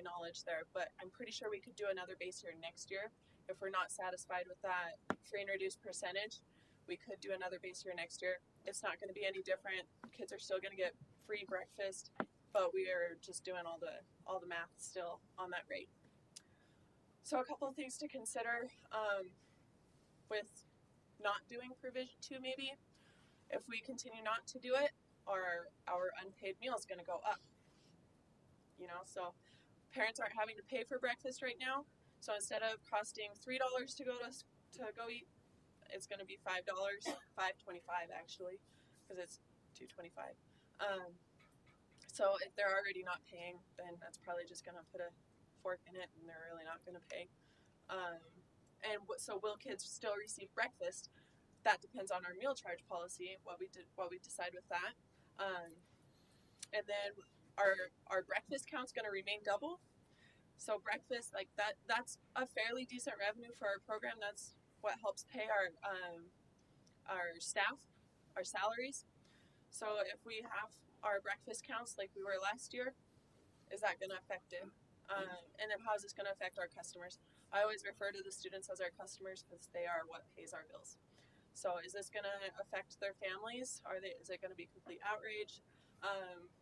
knowledge there, but I'm pretty sure we could do another base year next year if we're not satisfied with that free and reduced percentage, we could do another base year next year. It's not going to be any different. Kids are still going to get free breakfast, but we are just doing all the math still on that rate. So a couple of things to consider with not doing provision 2 maybe. If we continue not to do it, our unpaid meal is going to go up. You know, so parents aren't having to pay for breakfast right now. So instead of costing $3 to go eat, it's going to be $5, $5.25 actually, because it's $2.25. So if they're already not paying, then that's probably just going to put a fork in it, and they're really not going to pay. So will kids still receive breakfast? That depends on our meal charge policy, what we decide with that. And then our breakfast count's going to remain double. So breakfast, like that's a fairly decent revenue for our program. That's what helps pay our staff, our salaries. So if we have our breakfast counts like we were last year, is that going to affect it? And then how is this going to affect our customers? I always refer to the students as our customers because they are what pays our bills. So is this going to affect their families? Is it going to be complete outrage?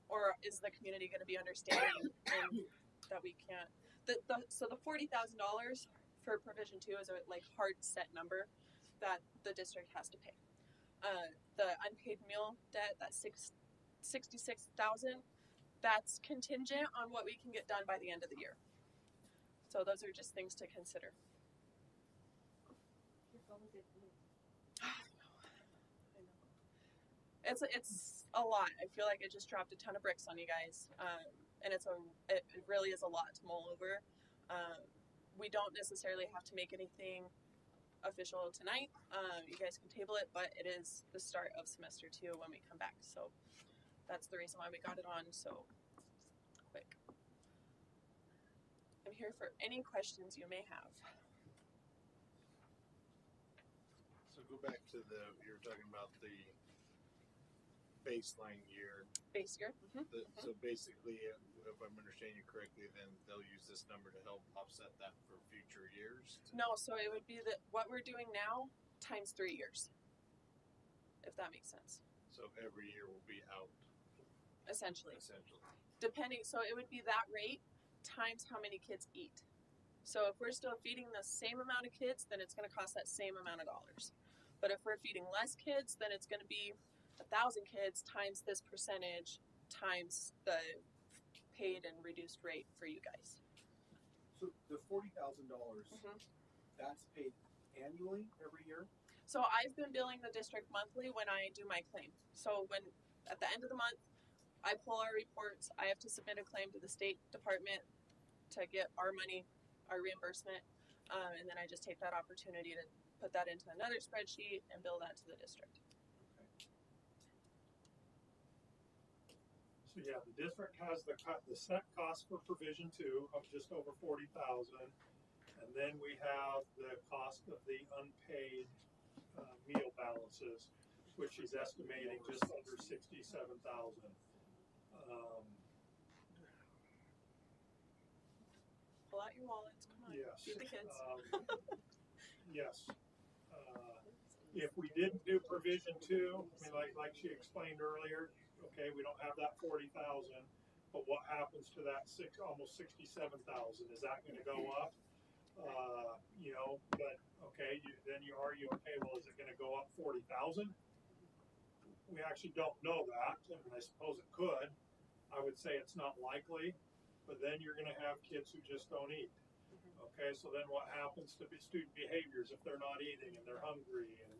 Or is the community going to be understanding and that we can't? So the $40,000 for Provision 2 is a hard set number that the district has to pay. The unpaid meal debt, that $66,000, that's contingent on what we can get done by the end of the year. So those are just things to consider. It's a lot. I feel like I just dropped a ton of bricks on you guys, and it really is a lot to mull over. We don't necessarily have to make anything official tonight. You guys can table it, but it is the start of semester 2 when we come back. So that's the reason why we got it on so quick. I'm here for any questions you may have. So go back to you were talking about the baseline year. Base year. So basically, if I'm understanding you correctly, then they'll use this number to help offset that for future years? No, so it would be that what we're doing now times 3 years, if that makes sense. So every year will be out. Essentially. Depending, so it would be that rate times how many kids eat. So if we're still feeding the same amount of kids, then it's going to cost that same amount of dollars. But if we're feeding less kids, then it's going to be 1,000 kids times this percentage times the paid and reduced rate for you guys. So the $40,000, that's paid annually every year? So I've been billing the district monthly when I do my claim. So when at the end of the month, I pull our reports, I have to submit a claim to the state department to get our money, our reimbursement, and then I just take that opportunity to put that into another spreadsheet and bill that to the district. So yeah, the district has the set cost for Provision 2 of just over $40,000, and then we have the cost of the unpaid meal balances, which is estimating just under $67,000. Pull out your wallets. Come on. Yes. Feed the kids. Yes. If we didn't do Provision 2, I mean, like she explained earlier, okay, we don't have that 40,000, but what happens to that almost 67,000? Is that going to go up? But okay, then you argue, okay, well, is it going to go up 40,000? We actually don't know that. I mean, I suppose it could. I would say it's not likely, but then you're going to have kids who just don't eat. Okay, so then what happens to student behaviors if they're not eating and they're hungry and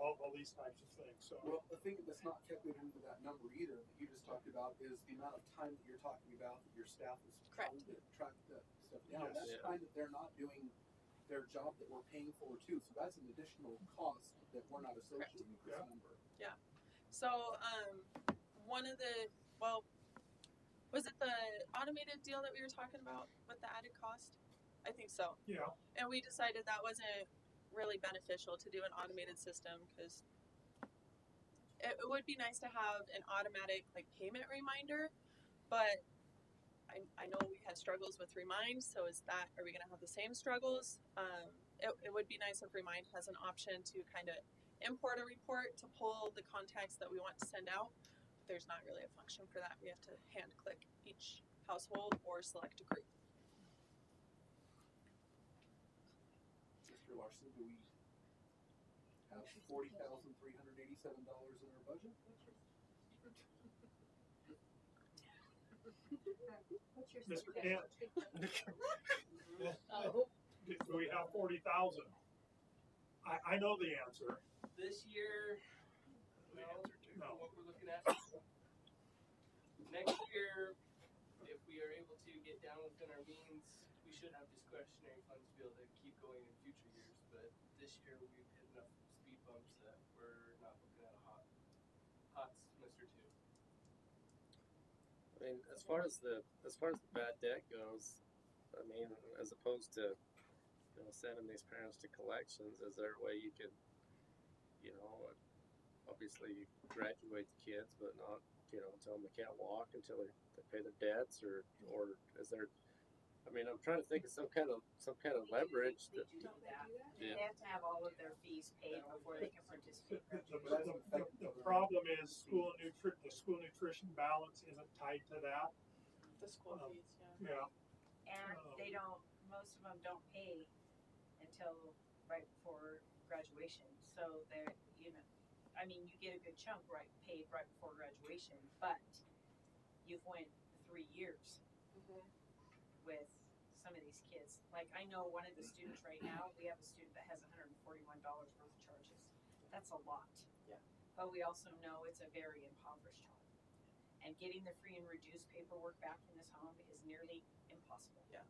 all these types of things. So well, the thing that's not calculated into that number either that you just talked about is the amount of time that you're talking about that your staff is trying to track that stuff down. Yes. That's time that they're not doing their job that we're paying for too. So that's an additional cost that we're not associating with this number. Yeah. So one of the was it the automated deal that we were talking about with the added cost? I think so. Yeah. And we decided that wasn't really beneficial to do an automated system because it would be nice to have an automatic payment reminder, but I know we had struggles with Remind, so are we going to have the same struggles? it would be nice if Remind has an option to kind of import a report to pull the contacts that we want to send out. But there's not really a function for that. We have to hand click each household or select a group. Mr. Larson, do we have $40,387 in our budget? What's your Mr. suggestion? Do we have 40,000? I know the answer. This year, No. what we're looking at. Next year, if we are able to get down within our means, we should have discretionary funds to be able to keep going in future years. But this year, we've hit enough speed bumps that we're not looking at a hot semester two. I mean, as far as the bad debt goes, I mean, as opposed to sending these parents to collections, is there a way you could, obviously you graduate the kids, but not, tell them they can't walk until they pay their debts, or is there? I mean, I'm trying to think of some kind of leverage that. Do that. Yeah. They have to have all of their fees paid before they can participate. The problem is the school nutrition balance isn't tied to that. The school fees, Yeah. And they don't, most of them don't pay until right before graduation. So they're, I mean, you get a good chunk paid right before graduation, but you've went 3 years with some of these kids. Like, I know one of the students right now, we have a student that has $141 worth of charges. That's a lot. Yeah. But we also know it's a very impoverished home. And getting the free and reduced paperwork back in this home is nearly impossible. Yeah.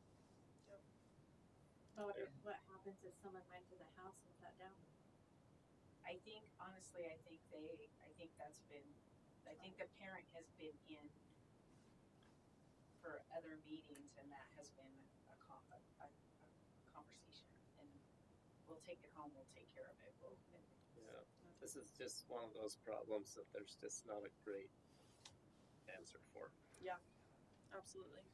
What happens if someone went to the house and sat down? I think the parent has been in for other meetings, and that has been a conversation. And we'll take it home. We'll take care of it. Yeah, this is just one of those problems that there's just not a great answer for. Yeah, absolutely.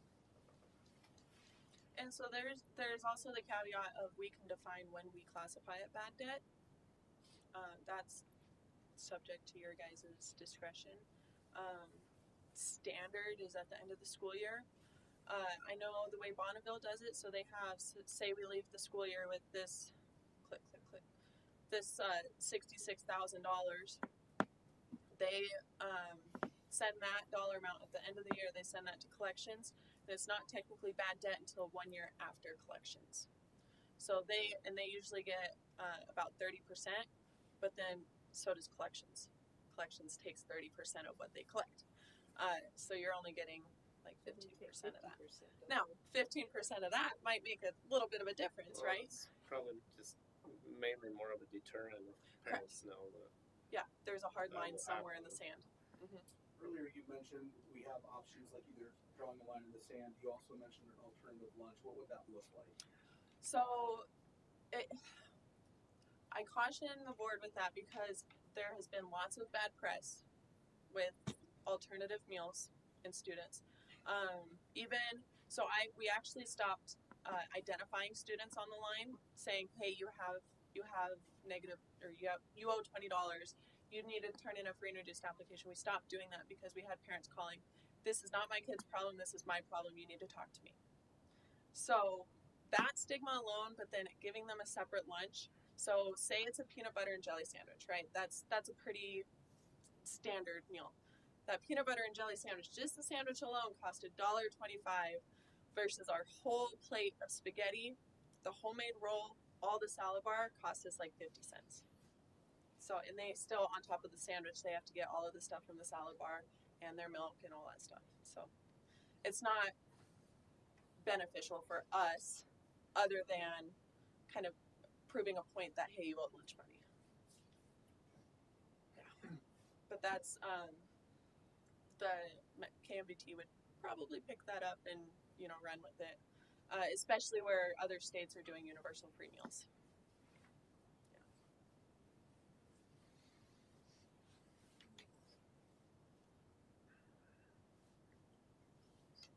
And so there's also the caveat of we can define when we classify it bad debt. That's subject to your guys' discretion. Standard is at the end of the school year. I know the way Bonneville does it, so they have, say we leave the school year with this, this $66,000. They send that dollar amount at the end of the year, they send that to collections, and it's not technically bad debt until 1 year after collections. So they usually get about 30%, but then so does collections. Collections takes 30% of what they collect. So you're only getting like 15% of that. Now, 15% of that might make a little bit of a difference, Well, right? It's probably just mainly more of a deterrent if parents know that. Yeah, there's a hard That line will somewhere in happen. the sand. Earlier you mentioned we have options like either drawing a line in the sand. You also mentioned an alternative lunch. What would that look like? So I caution the board with that because there has been lots of bad press with alternative meals in students. We actually stopped identifying students on the line, saying, "Hey, you have negative, or you owe $20. You need to turn in a free and reduced application." We stopped doing that because we had parents calling, "This is not my kid's problem. This is my problem. You need to talk to me." So that stigma alone, but then giving them a separate lunch. So say it's a peanut butter and jelly sandwich, right? That's a pretty standard meal. That peanut butter and jelly sandwich, just the sandwich alone, cost $1.25 versus our whole plate of spaghetti, the homemade roll, all the salad bar cost us like 50 cents. So, and they still, on top of the sandwich, they have to get all of the stuff from the salad bar and their milk and all that stuff. So it's not beneficial for us other than kind of proving a point that, hey, you owe lunch money. Yeah. But that's, the KMBT would probably pick that up and, run with it, especially where other states are doing universal free meals.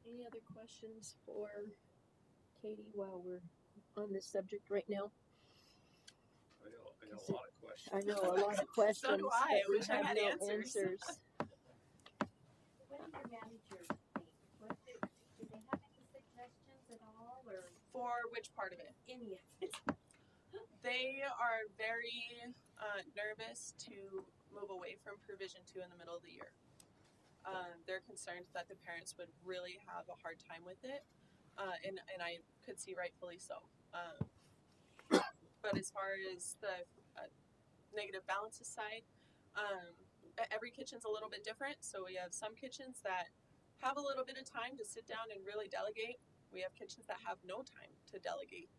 Any other questions for Katie while we're on this subject right now? know a lot of questions. I know a lot of questions. So do I. I but we wish I have had no answers. What do your managers think? What do they have any suggestions at all, or For which part of it? any of it? They are very nervous to move away from Provision 2 in the middle of the year. They're concerned that the parents would really have a hard time with it, and I could see rightfully so. But as far as the negative balances side, every kitchen's a little bit different. So we have some kitchens that have a little bit of time to sit down and really delegate. We have kitchens that have no time to delegate,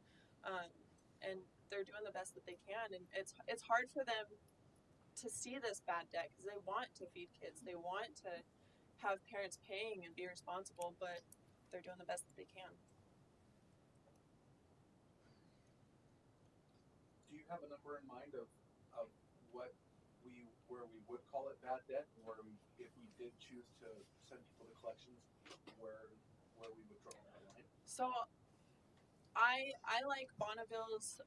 and they're doing the best that they can. And it's hard for them to see this bad debt because they want to feed kids, they want to have parents paying and be responsible, but they're doing the best that they can. Do you have a number in mind of what where we would call it bad debt, or if we did choose to send people to collections, where we would draw that line? So I like Bonneville's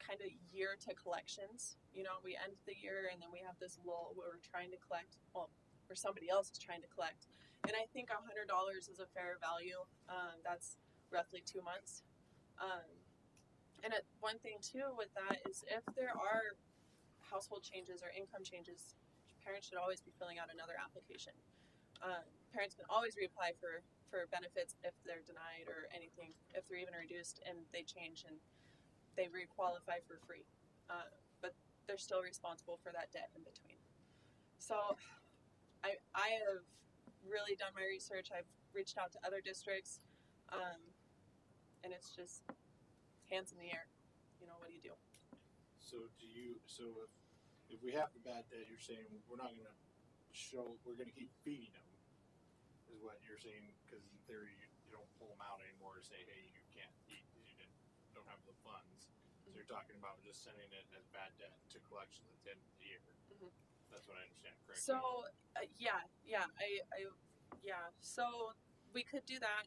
kind of year to collections. You know, we end the year and then we have this lull where we're trying to collect, or somebody else is trying to collect. And I think $100 is a fair value. That's roughly 2 months. And one thing too with that is if there are household changes or income changes, parents should always be filling out another application. Parents can always reapply for benefits if they're denied or anything, if they're even reduced and they change and they re-qualify for free. But they're still responsible for that debt in between. So I have really done my research. I've reached out to other districts, and it's just hands in the air. You know, what do you do? So if we have the bad debt, you're saying we're not going to we're going to keep feeding them, is what you're saying, because in theory you don't pull them out anymore to say, hey, you can't eat because you don't have the funds. So you're talking about just sending it as bad debt to collections at the end of the year. Mm-hmm. That's what I understand correctly. So So we could do that.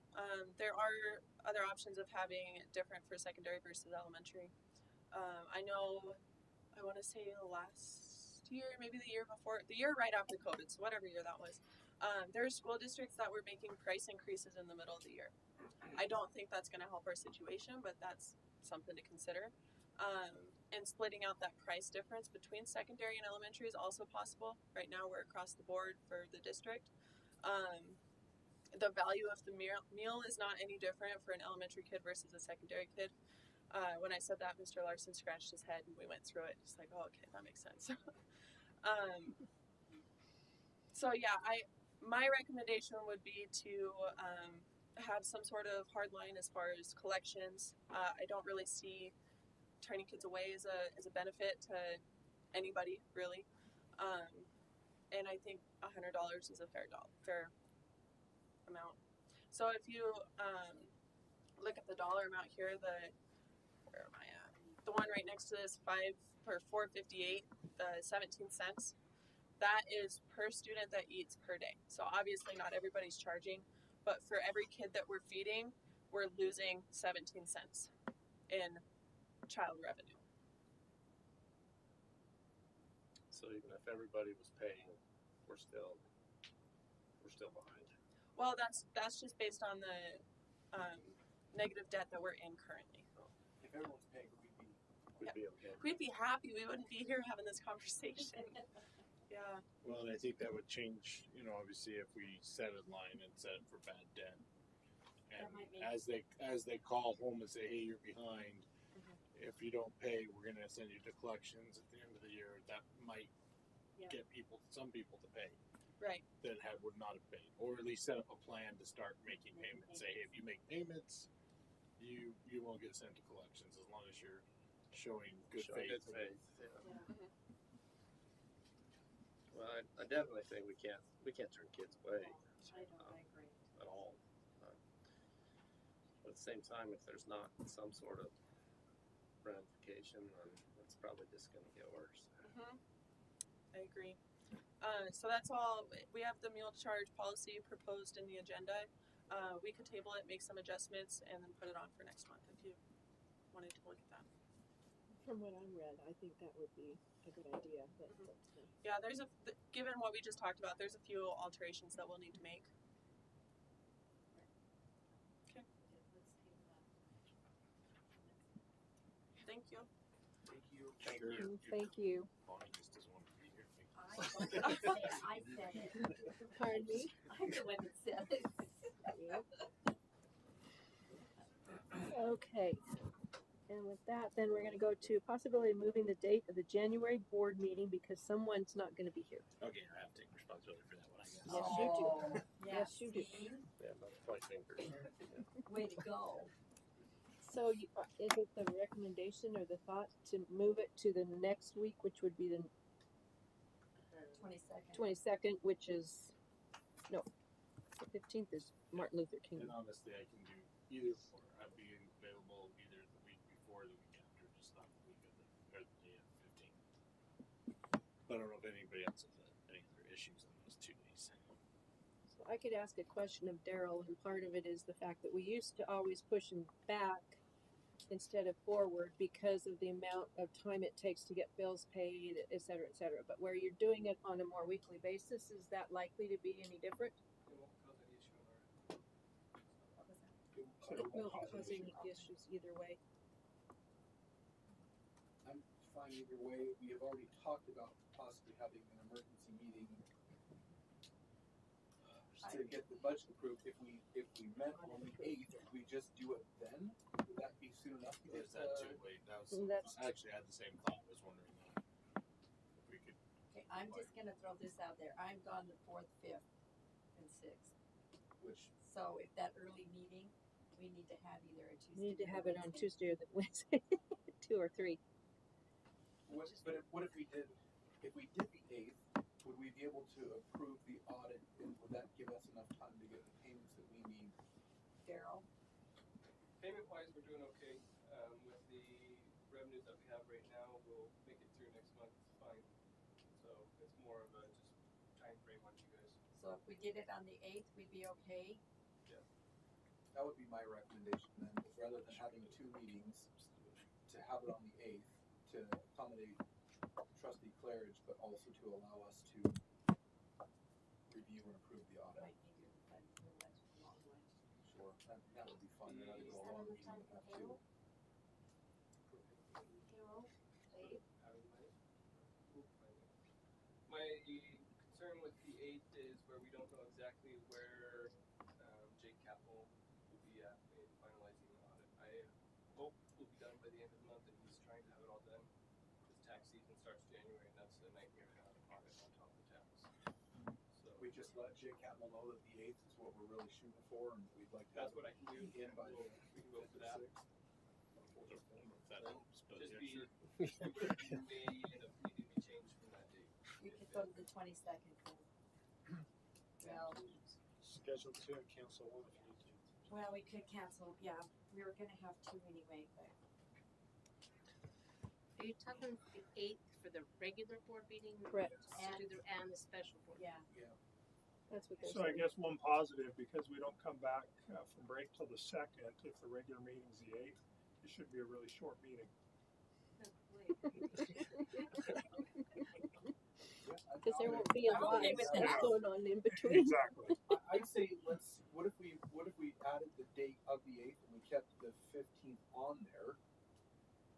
There are other options of having it different for secondary versus elementary. I know, I want to say last year, maybe the year before, the year right after COVID, so whatever year that was, there are school districts that were making price increases in the middle of the year. I don't think that's going to help our situation, but that's something to consider. And splitting out that price difference between secondary and elementary is also possible. Right now we're across the board for the district. The value of the meal is not any different for an elementary kid versus a secondary kid. When I said that, Mr. Larson scratched his head and we went through it. Just like, oh, okay, that makes sense. My recommendation would be to have some sort of hard line as far as collections. I don't really see turning kids away as a benefit to anybody, really. And I think $100 is a fair amount. So if you look at the dollar amount here, where am I at? The one right next to this, $4.58, the 17 cents. That is per student that eats per day. So obviously not everybody's charging, but for every kid that we're feeding, we're losing 17 cents in child revenue. So even if everybody was paying, we're still behind. Well, that's just based on the negative debt that we're in currently. If everyone's paying, we'd be okay. We'd be happy. We wouldn't be here having this conversation. Yeah. Well, and I think that would change, obviously if we set a line and set it for bad debt. And as they call home and say, hey, you're behind, if you don't pay, we're going to send you to collections at the end of the year. That might get some people to pay. Right. That would not have paid. Or at least set up a plan to start making payments. Say, hey, if you make payments, you won't get sent to collections as long as you're showing good faith. Yeah. Mm-hmm. Well, I definitely think we can't turn kids away. I agree. At all. But at the same time, if there's not some sort of ramification, then it's probably just going to get worse. Mm-hmm. I agree. So that's all. We have the meal charge policy proposed in the agenda. We could table it, make some adjustments, and then put it on for next month if you wanted to look at that. From what I read, I think that would be a good idea. But Yeah, there's given what we just talked about, there's a few alterations that we'll need to make. Okay. Thank you. Thank you. Thank Sure. you. Thank you. Bonnie just doesn't want to be here. I said it. Pardon me? I'm the one that said it. Yep. Okay. And with that, then we're going to go to possibility of moving the date of the January board meeting because someone's not going to be here. Okay, I have to take responsibility for that one, I guess. Yes, you do. Yes, you do. Yeah, that's my fingers. Way to go. So is it the recommendation or the thought to move it to the next week, which would be the 22nd, which is, no, the 15th is Martin Luther King. And honestly, I can do either or. I'd be available either the week before or the week after, just not the week of or the day of the 15th. But I don't know if anybody else has any other issues on those 2 days. So I could ask a question of Daryl, and part of it is the fact that we used to always push him back instead of forward because of the amount of time it takes to get bills paid, et cetera, et cetera. But where you're doing it on a more weekly basis, is that likely to be any different? It won't cause any issue on our end. It won't cause any issues either way. I'm fine either way. We have already talked about possibly having an emergency meeting to get the budget approved. If we met on the 8th, we just do it then? Would that be soon enough to Or get is that too late? That was, I actually had the same thought. I was wondering that. If we could. Okay, I'm just gonna throw this out there. I'm gone the 4th, 5th, and 6th. Which? So if that early meeting, we need to have either a Tuesday. We need to have it on Tuesday or the Wednesday, 2 or 3. What if we did the 8th, would we be able to approve the audit, and would that give us enough time to get the payments that we need? Daryl? Payment-wise, we're doing okay. With the revenues that we have right now, we'll make it through next month fine. So it's more of a just time frame on you guys. So if we did it on the 8th, we'd be okay? Yeah. That would be my recommendation then, rather than having 2 meetings, to have it on the 8th to accommodate Trustee Claridge, but also to allow us to review and approve the audit. Sure, that would be fun. Then I'd go a long meeting with that too. My concern with the 8th is where we don't know exactly where Jake Capel will be at in finalizing the audit. I hope we'll be done by the end of the month, and he's trying to have it all done. His tax season starts January, and that's a nightmare to have an audit on top of the tax. So We just let Jake Capel know that the 8th is what we're really shooting for, and we'd like to that's have what I can do. in by we can go for that. If that helps, but Just yeah, be, sure. we may end up needing to change from that date. We could go to the 22nd then. Well, Schedule 2 and cancel 1 if you need to. well, we could cancel, yeah, we were gonna have 2 anyway, but Are you talking the 8th for the regular board meeting? Correct. And the special board? yeah. That's what they're So I saying. guess one positive, because we don't come back from break till the 2nd, if the regular meeting's the 8th, it should be a really short meeting. Because there won't be a I'm lot okay of with stuff that. going on in between. Exactly. I'd say what if we added the date of the 8th and we kept the 15th on there?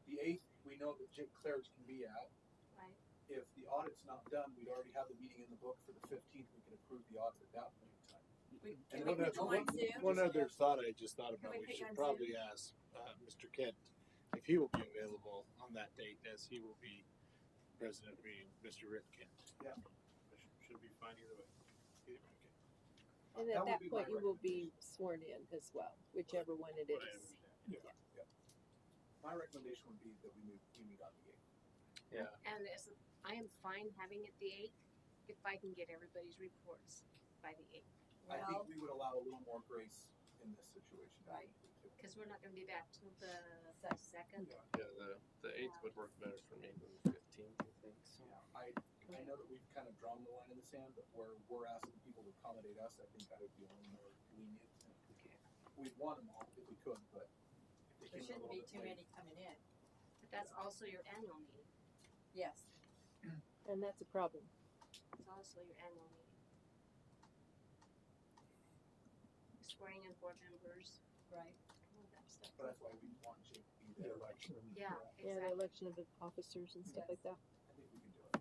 The 8th, we know that Jake Claridge can be at. Right. If the audit's not done, we'd already have the meeting in the book for the 15th. We can approve the audit at that point in time. Can we pick one too? One other thought I just thought about, we we pick should on probably ask Mr. Kent if he will be available on that date, as he will be president being Mr. Rick Kent. Yeah. Should be fine either way. Either way, okay. And at that point, you will be sworn in as well, whichever one it is. Yeah. My recommendation would be that we meet on the 8th. Yeah. And I am fine having it the 8th if I can get everybody's reports by the 8th. I think we would allow a little more grace in this situation. Right. Because we're not going to be back till the 2nd. Yeah, the 8th would work better for me than the 15th, I think. So. Yeah, I know that we've kind of drawn the line in the sand, but where we're asking people to accommodate us, I think I would be a little more lenient. We'd want them all if we could, but if they There came in a shouldn't be little too bit many coming in. But that's also your annual meeting. Yes. And that's a problem. It's also your annual meeting. Swearing in board members. Right. All of that stuff. But that's why we want Jake to be The there. election. Yeah, Yeah, the exactly. election of the officers and stuff like that. I think we can do it.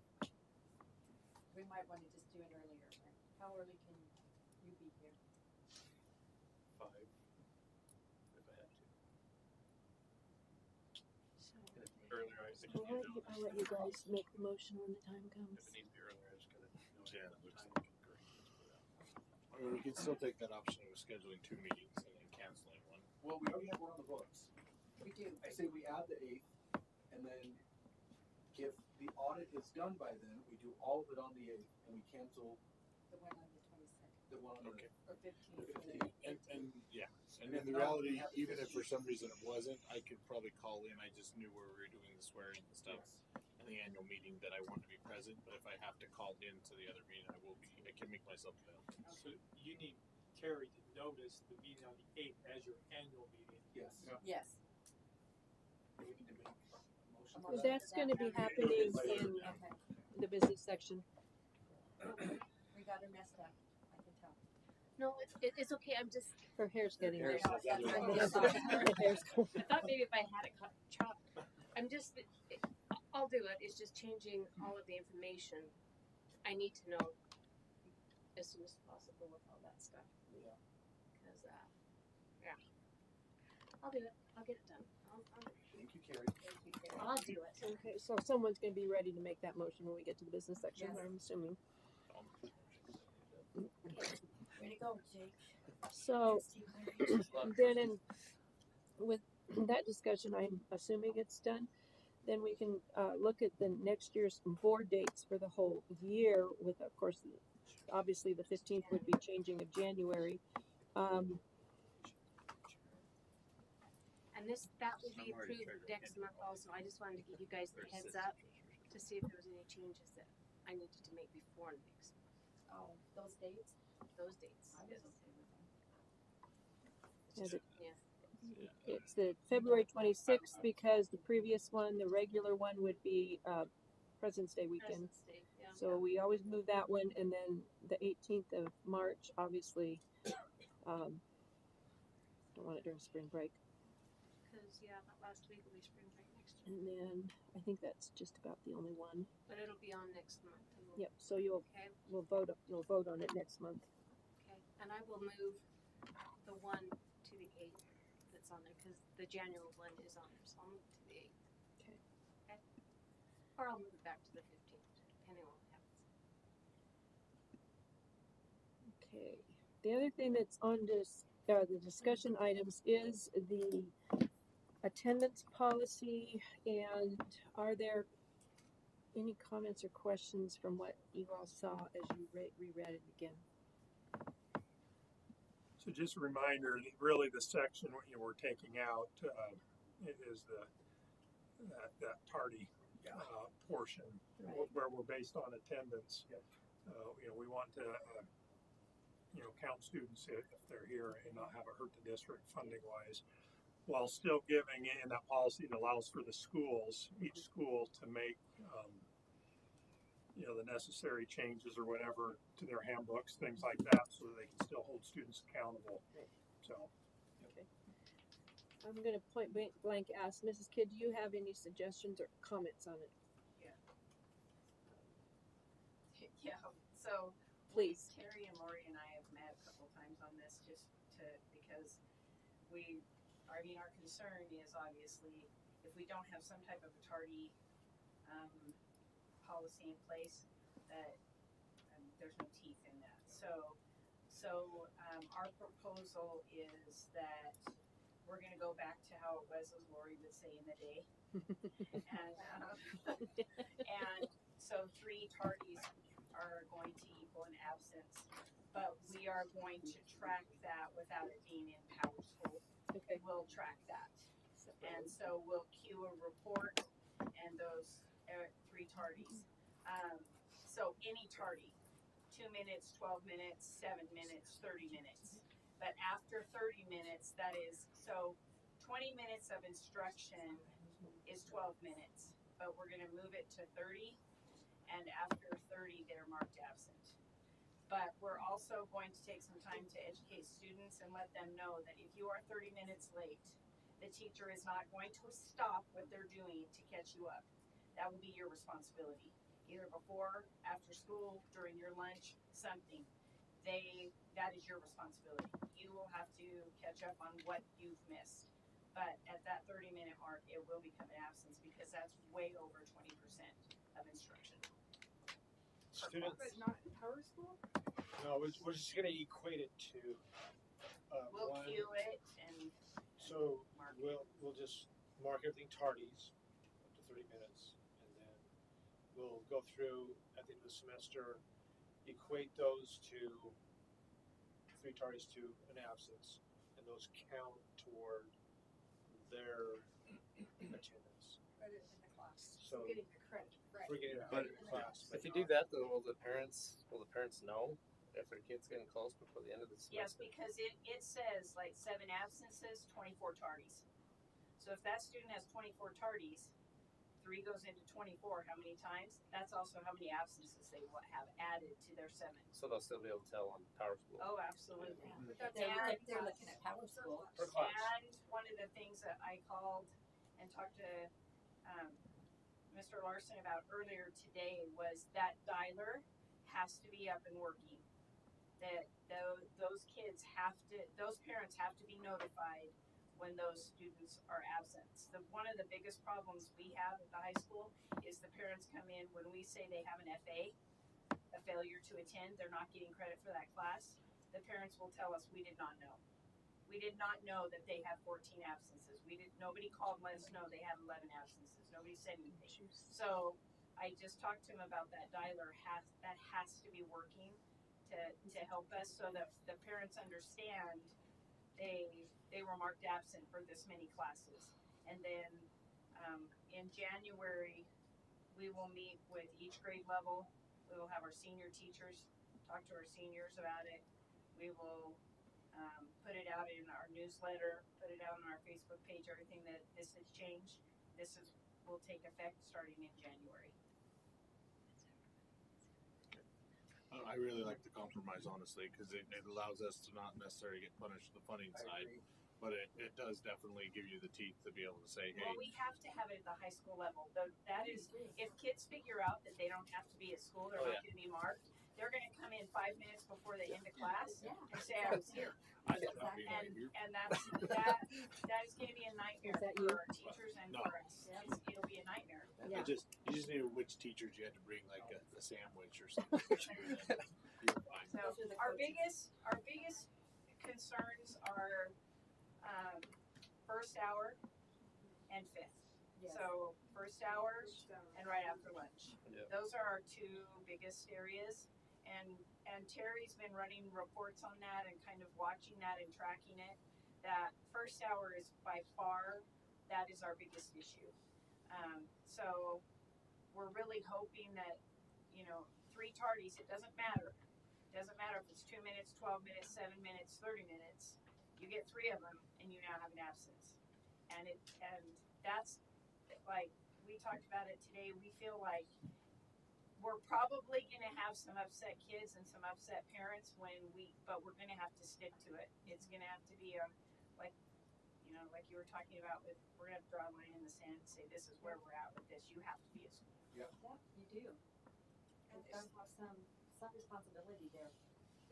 We might want to just do it earlier. Right? How early can you be here? 5, if I had to. Earlier, I think I'll let you guys make the motion when the time comes. if it needs to be earlier, I just gotta know Yeah, ahead of that looks time. like I mean, we could still take that option of scheduling 2 meetings and then canceling one. Well, we already have one on the books. We do. I say we add the 8th, and then if the audit is done by then, we do all of it on the 8th, and we cancel The one on the 22nd. the one on the Okay. Or 15th. 15th. And yeah, and If in the not, reality, we have to even fix if for it. some reason it wasn't, I could probably call in. I just knew where we were doing the swearing and stuff and the annual meeting that I wanted to be present. But if I have to call into the other meeting, I will be. I can make myself available. So you need Terry to notice the meeting on the 8th as your annual meeting. Yes. Yes. Do we need to make a motion for Well, that? that's going to be happening in Okay. the business section. We got her messed up. I can tell. No, it's okay. I'm just. Her hair's getting Hair's red. getting red. Her hair's going. I thought maybe if I had it cut chopped. I'm just. I'll do it. It's just changing all of the information. I need to know as soon as possible with all that stuff. Yeah. Because yeah, I'll do it. I'll get it done. Thank you, Carrie. Thank you, Carrie. I'll do it. Okay, so someone's going to be ready to make that motion when we get to the business section, Yes. I'm assuming. Way to go, Jake. So then with that discussion, I'm assuming it's done. Then we can look at the next year's board dates for the whole year with, of course, obviously the 15th would be changing of January. And that will be approved next month also. I just wanted to give you guys the heads up to see if there was any changes that I needed to make before next month. Oh, those dates? Those dates. I was okay with them. Yeah. It's the February 26th because the previous one, the regular one, would be President's Day weekend. President's Day, yeah. So we always move that one, and then the 18th of March, obviously. Don't want it during spring break. Because that last week will be spring break next year. And then I think that's just about the only one. But it'll be on next month. Yep. So you'll vote on it next month. Okay. And I will move the one to the 8th that's on there because the January one is on there. So I'll move it to the 8th. Okay. Okay. Or I'll move it back to the 15th, depending on what happens. Okay. The other thing that's on this, the discussion items is the attendance policy, and are there any comments or questions from what you all saw as you reread it again? So just a reminder, really the section we're taking out is that tardy portion where we're based on attendance. We want to count students if they're here and not have it hurt the district funding wise, while still giving in that policy that allows for the schools, each school, to make the necessary changes or whatever to their handbooks, things like that, so that they can still hold students accountable. So. Okay. I'm going to point blank ask Mrs. Kidd, do you have any suggestions or comments on it? Yeah. So please, Terry and Lori and I have met a couple times on this because our concern is obviously if we don't have some type of a tardy policy in place, that there's no teeth in that. So our proposal is that we're going to go back to how it was, as Lori would say, in the day, and so 3 tardies are going to equal an absence, but we are going to track that without it being in Power School. Okay. We'll track that, and so we'll queue a report and those 3 tardies. So any tardy, 2 minutes, 12 minutes, 7 minutes, 30 minutes. But after 30 minutes, that is, so 20 minutes of instruction is 12 minutes, but we're gonna move it to 30, and after 30, they're marked absent. But we're also going to take some time to educate students and let them know that if you are 30 minutes late, the teacher is not going to stop what they're doing to catch you up. That will be your responsibility, either before, after school, during your lunch, something. That is your responsibility. You will have to catch up on what you've missed. But at that 30-minute mark, it will become an absence because that's way over 20% of instruction. Students, But not in power school? no, we're just gonna equate it to We'll one. cue it and So we'll just mark everything tardies up to 30 minutes, and then we'll go through at the end of the semester, equate those to 3 tardies to an absence, and those count toward their attendance. Credit in the class. So Getting the credit. Right. we're getting But credit in class. if you do that, though, will the parents know if their kid's getting close before the end of the yes, semester? because it says like 7 absences, 24 tardies. So if that student has 24 tardies, 3 goes into 24, how many times? That's also how many absences they will have added to their 7. So they'll still be able to tell on Power School. Oh, absolutely. But they're looking at power school. Per class. And one of the things that I called and talked to Mr. Larson about earlier today was that dialer has to be up and working. That those parents have to be notified when those students are absent. One of the biggest problems we have at the high school is the parents come in when we say they have an FA, a failure to attend, they're not getting credit for that class. The parents will tell us, we did not know. We did not know that they had 14 absences. Nobody called and let us know they had 11 absences. Nobody said anything. So I just talked to him about that dialer that has to be working to help us so that the parents understand they were marked absent for this many classes. And then in January, we will meet with each grade level. We will have our senior teachers talk to our seniors about it. We will put it out in our newsletter, put it out on our Facebook page, everything that this has changed. Will take effect starting in January. I really like the compromise, honestly, because it allows us to not necessarily get punished the funding side, but it does definitely give you the teeth to be able to say, hey. Well, we have to have it at the high school level. That is, if kids figure out that they don't have to be at school, they're not going to be marked. They're going to come in 5 minutes before the end of class and say, I was here. And that is going to be a nightmare for our teachers and for us. It'll be a nightmare. You just need which teachers you had to bring like a sandwich or something. You're fine. So our biggest concerns are first hour and fifth. Yes. So first hour and right after lunch. Yep. Those are our 2 biggest areas. And Terry's been running reports on that and kind of watching that and tracking it. That first hour is by far, that is our biggest issue. So we're really hoping that, 3 tardies, it doesn't matter. It doesn't matter if it's 2 minutes, 12 minutes, 7 minutes, 30 minutes. You get 3 of them and you now have an absence. And that's like, we talked about it today. We feel like we're probably going to have some upset kids and some upset parents but we're going to have to stick to it. It's going to have to be like you were talking about we're going to have to draw a line in the sand and say, this is where we're at with this. You have to be at school. Yeah, you do. And there's some responsibility there.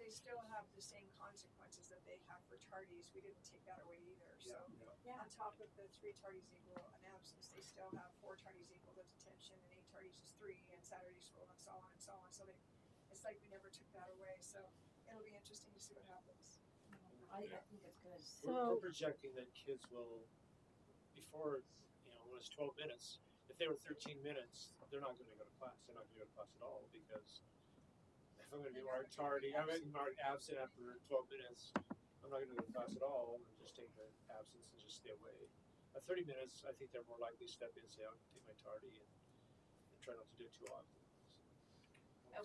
They still have the same consequences that they have for tardies. We didn't take that away either. So on top of the 3 tardies equal an absence, they still have 4 tardies equal to detention, and 8 tardies is 3, and Saturday school, and so on and so on. So it's like we never took that away. So it'll be interesting to see what happens. I think it's good. We're projecting that kids will, before, when it's 12 minutes, if they were 13 minutes, they're not going to go to class. They're not going to go to class at all because if I'm going to be marked tardy, I'm going to be marked absent after 12 minutes, I'm not going to go to class at all and just take the absence and just stay away. At 30 minutes, I think they're more likely to step in and say, I'll take my tardy and try not to do it too often.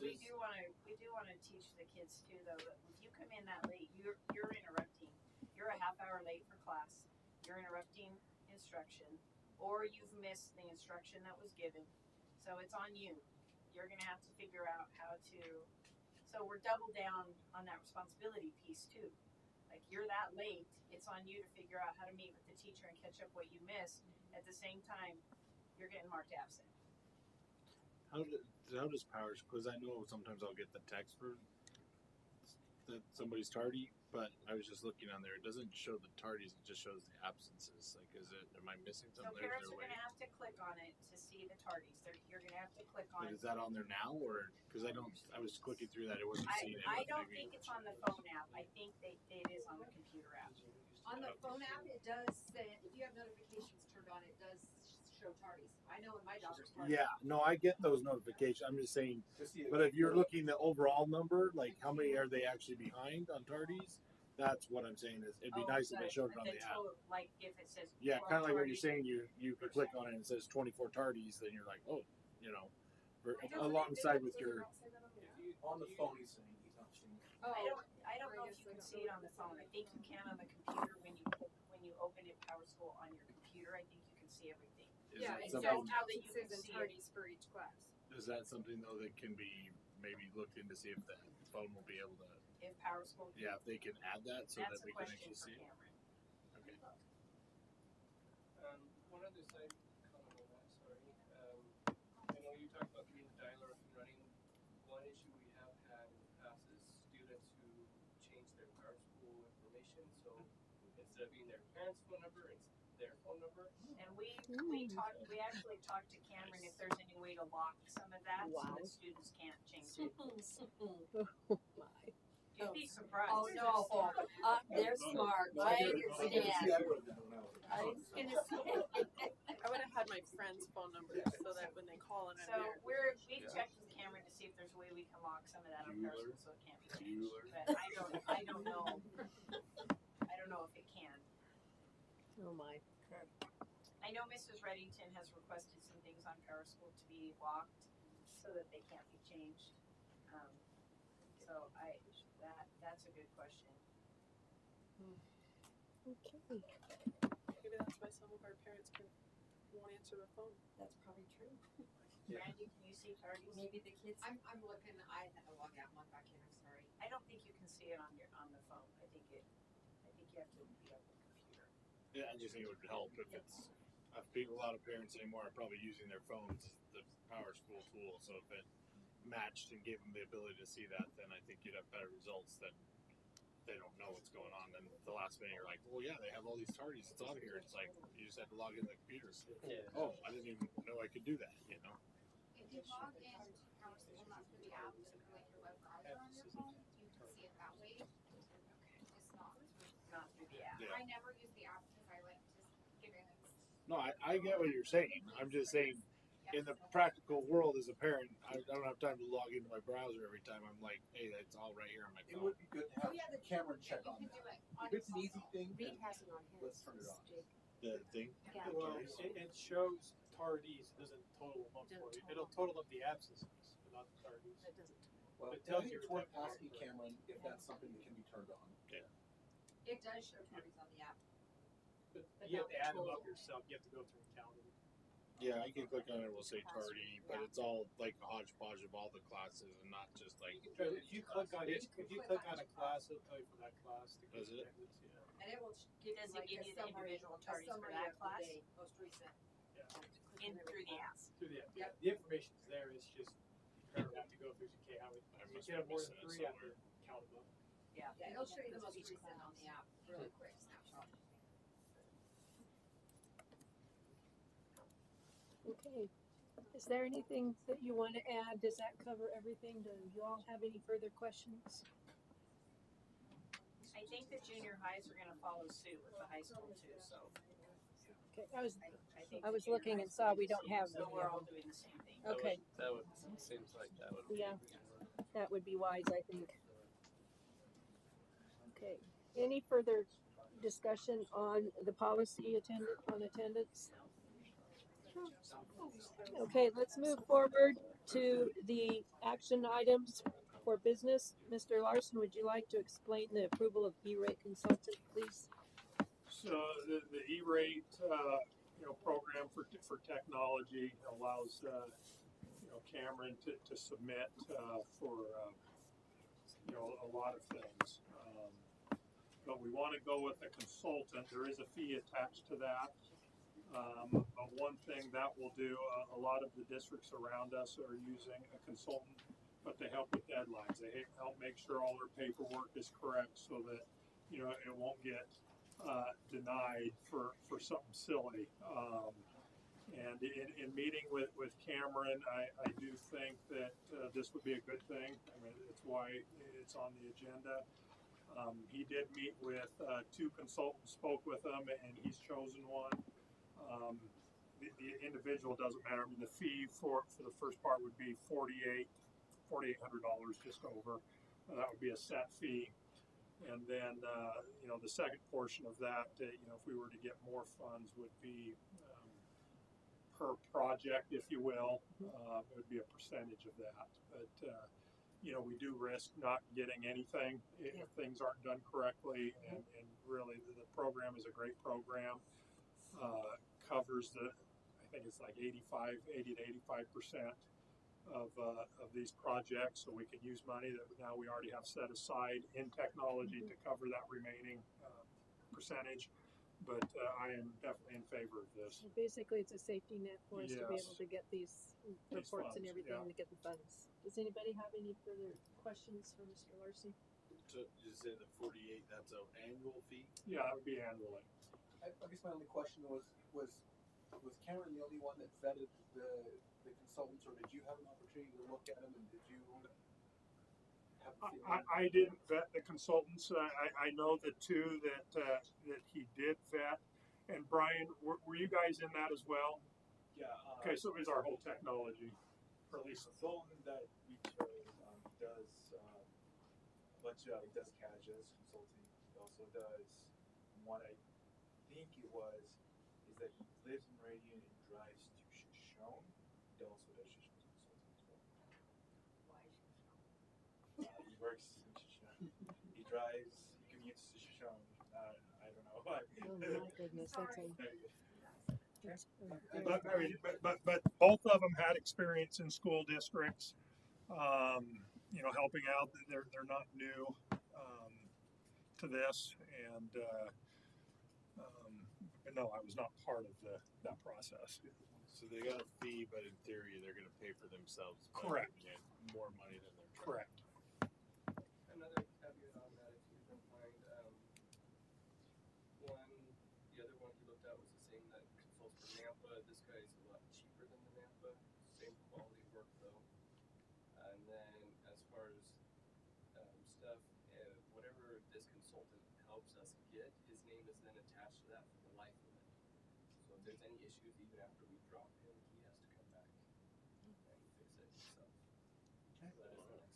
We do want to teach the kids too, though, that if you come in that late, you're interrupting. You're a half hour late for class. You're interrupting instruction. or you've missed the instruction that was given. So it's on you. You're gonna have to figure out how to, so we're double down on that responsibility piece too. Like you're that late, it's on you to figure out how to meet with the teacher and catch up what you missed. At the same time, you're getting marked absent. How does Powers? Because I know sometimes I'll get the text for that somebody's tardy, but I was just looking on there. It doesn't show the tardies; it just shows the absences. Like, am I missing So something? parents are gonna have to click on it to see the tardies. You're gonna have to click on. But is that on there now, or because I was clicking through that, it wasn't seeing it. I don't think it's on the phone app. I think it is on the computer app. On the phone app, it does say, if you have notifications turned on, it does show tardies. I know in my daughter's tardy. Yeah, no, I get those notifications. I'm just saying, but if you're looking the overall number, like how many are they actually behind on tardies? That's what I'm saying. Is it'd be nice if it showed it on the app. Like if it says. Yeah, kind of like what you're saying. You could click on it and it says 24 tardies, then you're like, oh, alongside with your. On the phone, he's saying he's not seeing it. I don't know if you can see it on the phone. I think you can on the computer when you open it PowerSchool on your computer. I think you can see everything. It says absences and tardies for each class. Is that something though that can be maybe looked into, see if the phone will be able to? If PowerSchool. Yeah, if they can add that so That's that we a can question actually see it. Cameron. Okay. One other side comment on that, sorry. I know you talked about getting the dialer up and running. One issue we have had in the past is students who change their PowerSchool information, so instead of being their parents' phone number, it's their phone number. And we actually talked to Cameron if there's any way to lock some of that so that students can't change it. You'd be surprised. Oh no, they're smart. I understand. I was gonna say. I would have had my friend's phone number so that when they call and I'm So there. we've checked with Cameron to see if there's a way we can lock some of that on PowerSchool so it can't be changed. But I don't know. I don't know if it can. Oh my. I know Mrs. Reddington has requested some things on PowerSchool to be locked so that they can't be changed. So that's a good question. Okay. Maybe that's why some of our parents won't answer the phone. That's probably true. Randy, can you see tardies? Maybe the kids. I'm looking. I had to log out and log back in. I'm sorry. I don't think you can see it on the phone. I think you have to be on the computer. Yeah, I just think it would help if it's. I think a lot of parents anymore are probably using their phones as the PowerSchool tool. So if it matched and gave them the ability to see that, then I think you'd have better results than they don't know what's going on. And the last minute you're like, well, yeah, they have all these tardies. It's on here. It's like you just had to log in the computer. Yeah. Oh, I didn't even know I could do that. You know. If you log in PowerSchool, not through the app, so through like your web browser on your phone, you can see it that way. It's not through the app. Yeah. I never use the app because I like just giving it. No, I get what you're saying. I'm just saying, in the practical world as a parent, I don't have time to log into my browser every time. I'm like, hey, that's all right here on my It phone. would be good to have Cameron check on that. If it's an easy thing, Reed has it on his. let's turn it on. The thing? Yeah. Well, it shows tardies, it doesn't total them up for you. It'll total up the absences, but not the tardies. It doesn't. Well, It I tells think you it's worth asking Cameron if that's something that can be turned on. Yeah. It does show tardies on the app. But you have to add them up yourself. You have to go through and count them. Yeah, I can click on it. It will say tardy, but it's all like a hodgepodge of all the classes and not just like. If you click on a class, it'll tell you for that class. Does it? Yeah. And it will Does it give you the individual tardies for that class? Most recent. In through the app. Through the app. Yep. The information's there. It's just you have to go through. Okay, how many? If you get more than 3, you have to count them up. Yeah. Yeah, it'll show you the most recent on the app. Really quick snapshot. Okay. Is there anything that you want to add? Does that cover everything? Do you all have any further questions? I think the junior highs are gonna follow suit with the high school too, so. Okay, think I was the looking junior and saw highs we don't have So them. we're all doing the same thing. Okay. That would seems like that would. Yeah, that would be wise, I think. Okay, any further discussion on the policy on attendance? Okay, let's move forward to the action items for business. Mr. Larson, would you like to explain the approval of E-rate consultant, please? So the E-rate program for technology. Allows Cameron to submit for a lot of things. But we want to go with a consultant. There is a fee attached to that. But one thing that will do, a lot of the districts around us are using a consultant, but they help with deadlines. They help make sure all their paperwork is correct so that it won't get denied for something silly. And in meeting with Cameron, I do think that this would be a good thing. I mean, it's why it's on the agenda. He did meet with two consultants, spoke with them, and he's chosen one. The individual doesn't matter. I mean, the fee for the first part would be $4,800, just over. That would be a set fee. And then, the second portion of that, if we were to get more funds, would be per project, if you will. It would be a percentage of that. But, we do risk not getting anything if things aren't done correctly. And really, the program is a great program. Covers I think it's like 80 to 85% of these projects. So we can use money that now we already have set aside in technology to cover that remaining percentage. But I am definitely in favor of this. Basically, it's a safety net for us to be able Yes. to get these reports and funds, everything yeah. to get the funds. Does anybody have any further questions for Mr. Larson? So you say the 48, that's an annual fee? Yeah, that would be annually. I guess my only question was Cameron the only one that vetted the consultants, or did you have an opportunity to look at them, and did you have a feeling? I didn't vet the consultants. I know the two that he did vet. And Brian, were you guys in that as well? Yeah. Okay, so it was our whole technology release. The consultant that we chose does a bunch of he does cash, does consulting. He also does what I think it was is that he lives in Radian and drives to Shoshone. He also does Shoshone consulting as well. Why Shoshone? He works in Shoshone. He drives. He commutes to Shoshone. I don't know why. Oh my goodness, that's a. But both of them had experience in school districts, helping out. They're not new to this, and but no, I was not part of that process. So they got a fee, but in theory, they're going to pay for themselves. Correct. More money than they're correct. Another caveat on that, if you don't mind, the other one he looked at was the same that consults for Nampa. This guy's a lot cheaper than the Nampa, same quality work though. And then as far as stuff, whatever this consultant helps us get, his name is then attached to that for the life of it. So if there's any issues, even after we drop him, he has to come back and fix it himself. So that is nice.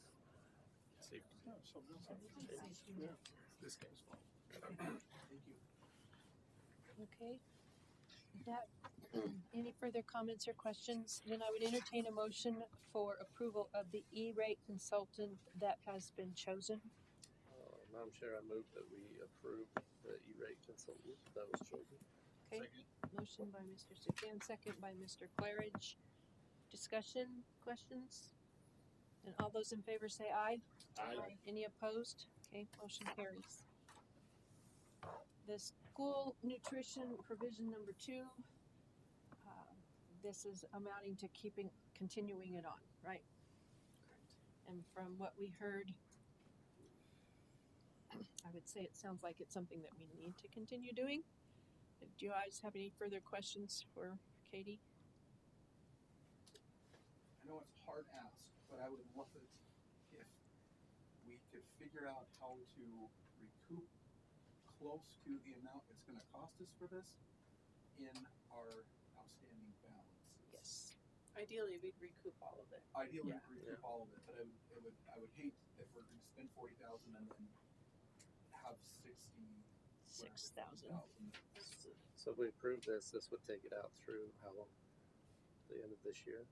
Safety. This guy's fault. Thank you. Okay. That, any further comments or questions? Then I would entertain a motion for approval of the E-rate consultant that has been chosen. Madam Chair, I move that we approve the E-rate consultant that was chosen. Okay. Motion by Mr. Sukan, second by Mr. Claridge. Discussion, questions? And all those in favor say aye. Aye. Any opposed? Okay, motion carries. The school nutrition provision number 2. This is amounting to continuing it on, right? Correct. And from what we heard, I would say it sounds like it's something that we need to continue doing. Do you guys have any further questions for Katie? I know it's a hard ask, but I would love it if we could figure out how to recoup close to the amount it's going to cost us for this in our outstanding balance. Yes. Ideally, we'd recoup all of it. Ideally, we'd recoup all of it, but I would hate if we're going to spend $40,000 and then have 6,000. So if we approve this would take it out through how long? The end of this year?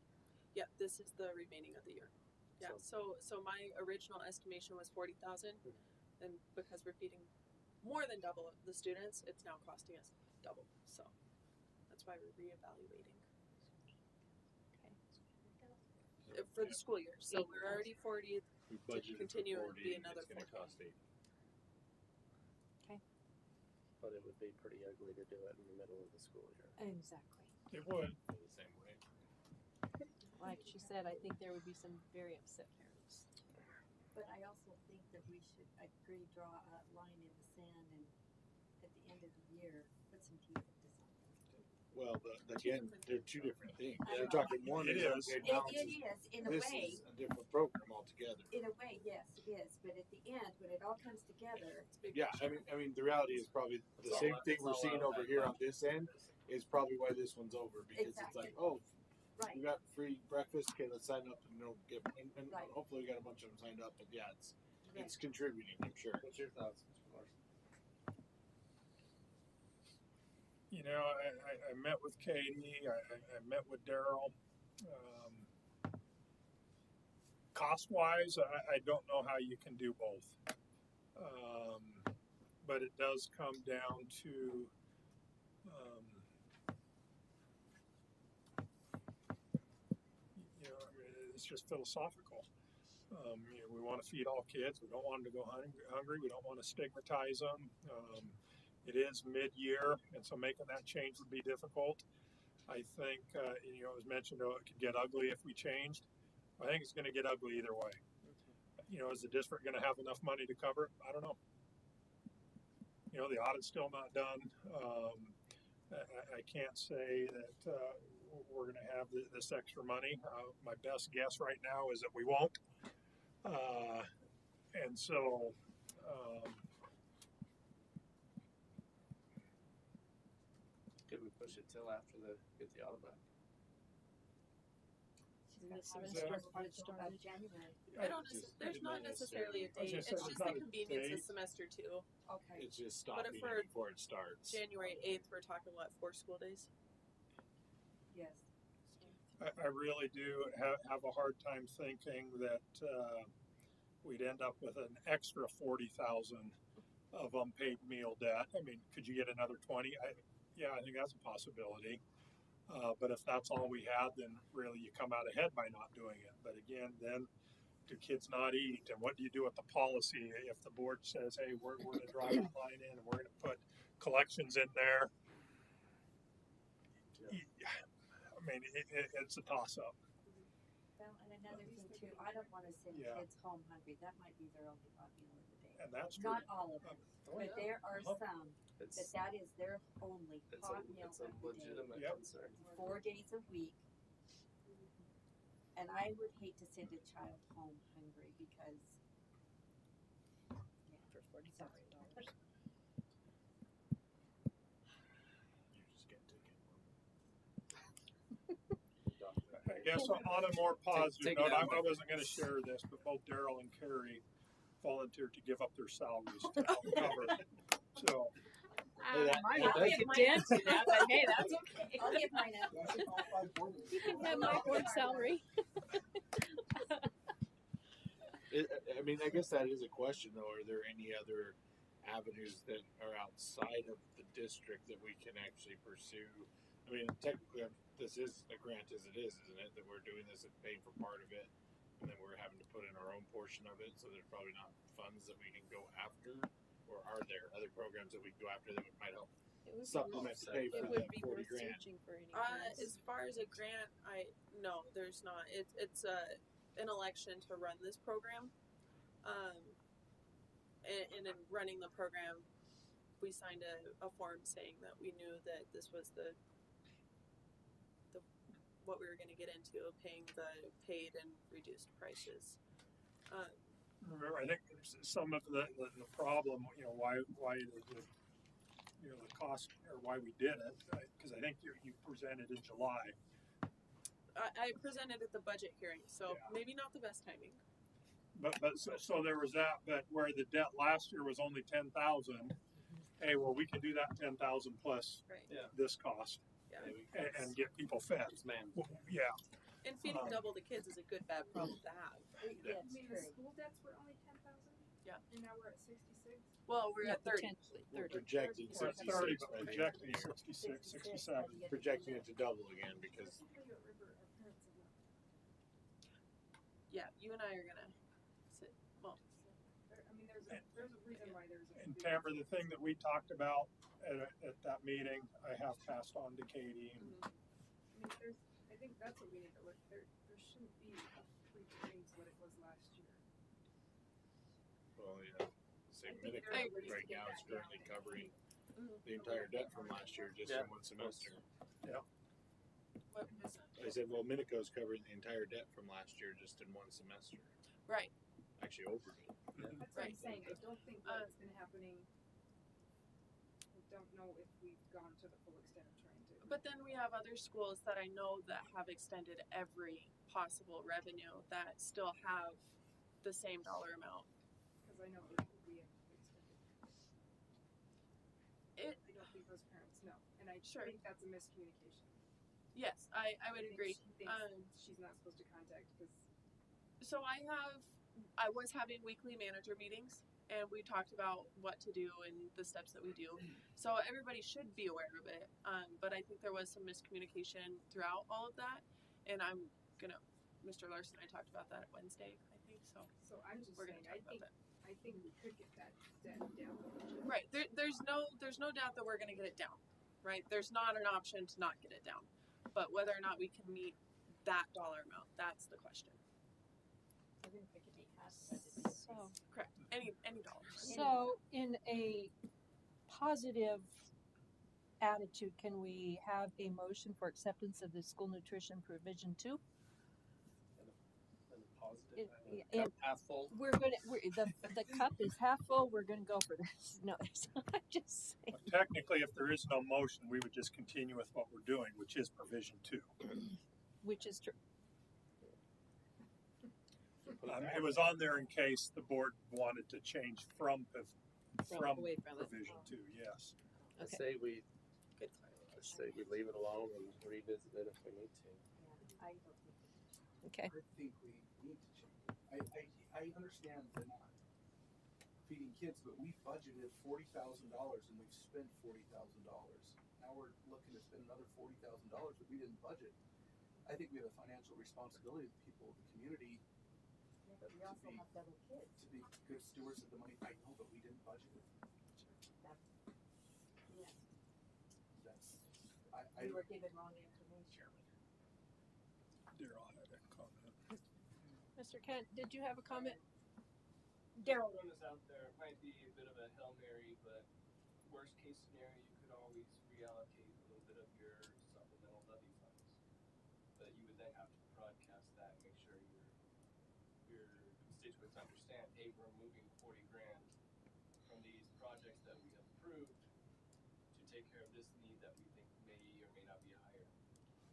Yeah, this is the remaining of the year. Yeah. So my original estimation was 40,000, and because we're feeding more than double the students, it's now costing us double. So that's that's why we're reevaluating. For the school year, so we're already 40. We To budgeted continue, for it would be 40, another it's gonna 40. cost 8. But it would be pretty ugly to do it in the middle of the school year. Exactly. It would. For the same way. Like she said, I think there would be some very upset parents. But I also think that we should agree, draw a line in the sand, and at the end of the year, put some teeth into something. Well, again, they're two different things. I You're know. talking one It is is. unpaid It balances. is, in a This way. is a different program altogether. In a way, yes, it is. But at the end, when it all comes together, Yeah, I mean, the reality is probably the same thing we're seeing over here on this end is probably why this one's over, because it's like, oh, right. we got free breakfast. Okay, let's sign up and get, and Right. hopefully we got a bunch of them signed up. And yeah, it's Right. contributing, I'm sure. What's your thoughts, Mr. Larson? You know, I met with Katie, I met with Daryl. Cost wise, I don't know how you can do both. But it does come down to you know, I mean, it's just philosophical. You know, we want to feed all kids. We don't want them to go hungry. We don't want to stigmatize them. It is mid-year, and so making that change would be difficult. I think, you know, it was mentioned, oh, it could get ugly if we changed. I think it's going to get ugly either way. You know, is the district going to have enough money to cover it? I don't know. You know, the audit's still not done. I can't say that we're going to have this extra money. My best guess right now is that we won't. And so, Could we push it till after get the audit back? January. I don't. There's not necessarily a date. It's just the convenience of semester 2. Okay. It's just But stopping if we're it before it starts. January 8th, we're talking what, 4 school days? Yes. I really do have a hard time thinking that we'd end up with an extra 40,000 of unpaid meal debt. I mean, could you get another 20? I think that's a possibility. But if that's all we had, then really you come out ahead by not doing it. But again, then do kids not eat? And what do you do with the policy if the board says, hey, we're going to draw a line in and we're going to put collections in there? I mean, it's a toss-up. Well, and another thing too, I don't want to send kids home hungry. That might be their only hot meal of the day. And that's not true. all of them, but there are some that is their only hot meal It's a of the legitimate day. concern. 4 days a week, and I would hate to send a child home hungry because For $40,000. You just get ticket. I guess on a more positive Take note, that I wasn't going to share this, but both Daryl and Carrie volunteered to give up their salaries to help cover. So, I'll give a dent to that, but hey, that's okay. I'll give mine up. You can have my board salary. I mean, I guess that is a question, though. Are there any other avenues that are outside of the district that we can actually pursue? I mean, technically, this is a grant as it is, isn't it? That we're doing this and paying for part of it, and then we're having to put in our own portion of it. So there's probably not funds that we can go after, or are there other programs that we can go after that might help supplement to pay for that 40 grand? For any As far as a grant, no, there's not. It's an election to run this program. And in running the program, we signed a form saying that we knew that this was the what we were going to get into, paying the paid and reduced prices. remember, I think some of the problem, you know, why the cost or why we did it, because I think you presented in July. I presented at the budget hearing, so maybe not the best timing. But so there was that, but where the debt last year was only 10,000. Hey, well, we can do that 10,000 plus this cost, and get people fed. Well, yeah. And feeding double the kids is a good bad problem to have. I mean, the school debts were only 10,000. Yeah. And now we're at 66. Well, we're No, at 30. potentially We're 30. projecting We're at 66 30, by but the end of projecting the year. 66, 67. Projecting it to double again because Yeah, you and I are gonna sit. Well, there's a reason why there's a. And Tamara, the thing that we talked about at that meeting, I have passed on to Katie. And I think that's what we need to look. There shouldn't be a returning to what it was last year. well, yeah, same Minidoka right now is currently covering the entire debt from last year just in one semester. Yeah. What was that? I said, well, Minidoka's covering the entire debt from last year just in one semester. Right. Actually, over it. That's what I'm saying. I don't think what's been happening. I don't know if we've gone to the full extent of trying to. But then we have other schools that I know that have extended every possible revenue that still have the same dollar amount. Because I know that we have extended. I don't think those parents know, and I think that's a miscommunication. Yes, I would agree. She thinks she's not supposed to contact because. So I was having weekly manager meetings, and we talked about what to do and the steps that we do. So everybody should be aware of it. But I think there was some miscommunication throughout all of that, and Mr. Larson and I talked about that Wednesday, I think. So I'm just we're saying, gonna talk about that. I think we could get that down. Right. There's no doubt that we're going to get it down. Right. There's not an option to not get it down, but whether or not we can meet that dollar amount, that's the question. Even if we could meet half of it, So correct. Any dollar. So in a positive attitude, can we have a motion for acceptance of the school nutrition provision 2? Half full. The cup is half full. We're gonna go for this. No, I'm just saying. Well, technically, if there is no motion, we would just continue with what we're doing, which is provision 2. Which is true. It was on there in case the board wanted to change from away from it. provision 2. Yes. I say we leave it alone and revisit it if we need to. I don't think. Okay. I think we need to change it. I understand the not feeding kids, but we budgeted $40,000 and we've spent $40,000. Now we're looking to spend another $40,000 that we didn't budget. I think we have a financial responsibility to the people of the community. Yeah, but we also have double kids. To be good stewards of the money. I know, but we didn't budget it. We were given wrong information. Daryl had a comment. Mr. Kent, did you have a comment? Daryl, one is out there. It might be a bit of a Hail Mary, but worst case scenario, you could always reallocate a little bit of your supplemental levy funds. But you would then have to broadcast that and make sure your constituents understand, hey, we're moving 40 grand from these projects that we have approved to take care of this need that we think may or may not be higher.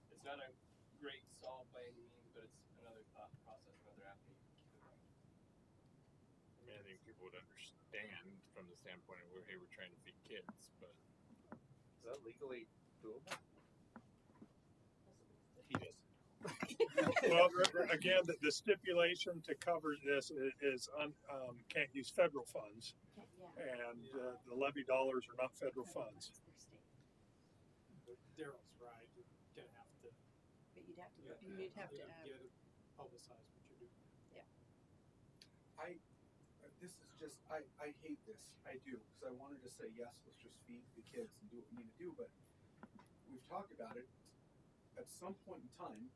It's not a great solve by any means, but it's another thought process, another avenue you can keep in mind. I mean, I think people would understand from the standpoint of, hey, we're trying to feed kids, but is that legally doable? He doesn't. Well, again, the stipulation to cover this is can't use federal funds, and the levy dollars are not federal funds. Daryl's right. You're gonna have to. But you'd have to. You'd have to get it publicized what you're doing. Yeah. This is just, I hate this. I do, because I wanted to say, yes, let's just feed the kids and do what we need to do, but we've talked about it. At some point in time,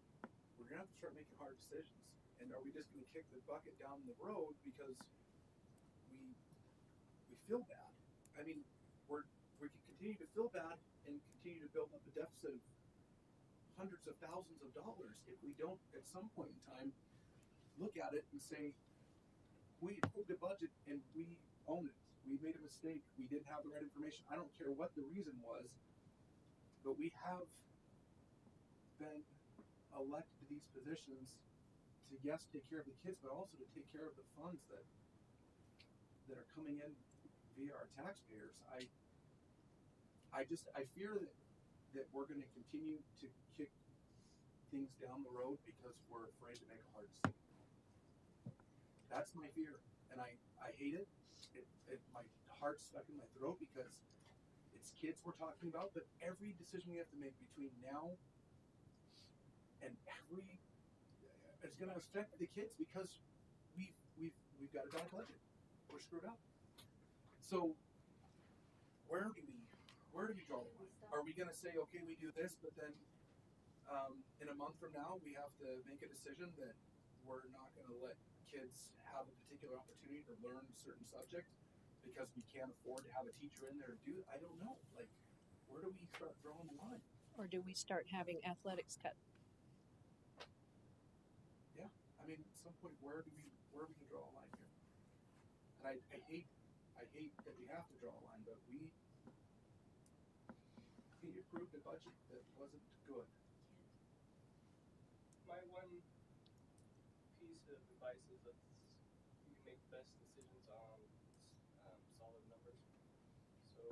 we're going to have to start making hard decisions. And are we just going to kick the bucket down the road because we feel bad? I mean, we can continue to feel bad and continue to build up a deficit of hundreds of thousands of dollars if we don't, at some point in time, look at it and say, we approved a budget and we own it. We made a mistake. We didn't have the right information. I don't care what the reason was, but we have been elected to these positions to, yes, take care of the kids, but also to take care of the funds that are coming in via our taxpayers. I fear that we're going to continue to kick things down the road because we're afraid to make a hard decision. That's my fear, and I hate it. My heart stuck in my throat because it's kids we're talking about, but every decision we have to make between now and it's going to affect the kids because we've got a bad budget. We're screwed up. So where do we draw the line? Are we going to say, okay, we do this, but then in a month from now we have to make a decision that we're not going to let kids have a particular opportunity to learn a certain subject because we can't afford to have a teacher in there to do it? I don't know. Like, where do we start drawing the line? Or do we start having athletics cut? Yeah, I mean, at some point, where do we draw a line here? And I hate that we have to draw a line, but we approved a budget that wasn't good. My one piece of advice is that you can make the best decisions on solid numbers. So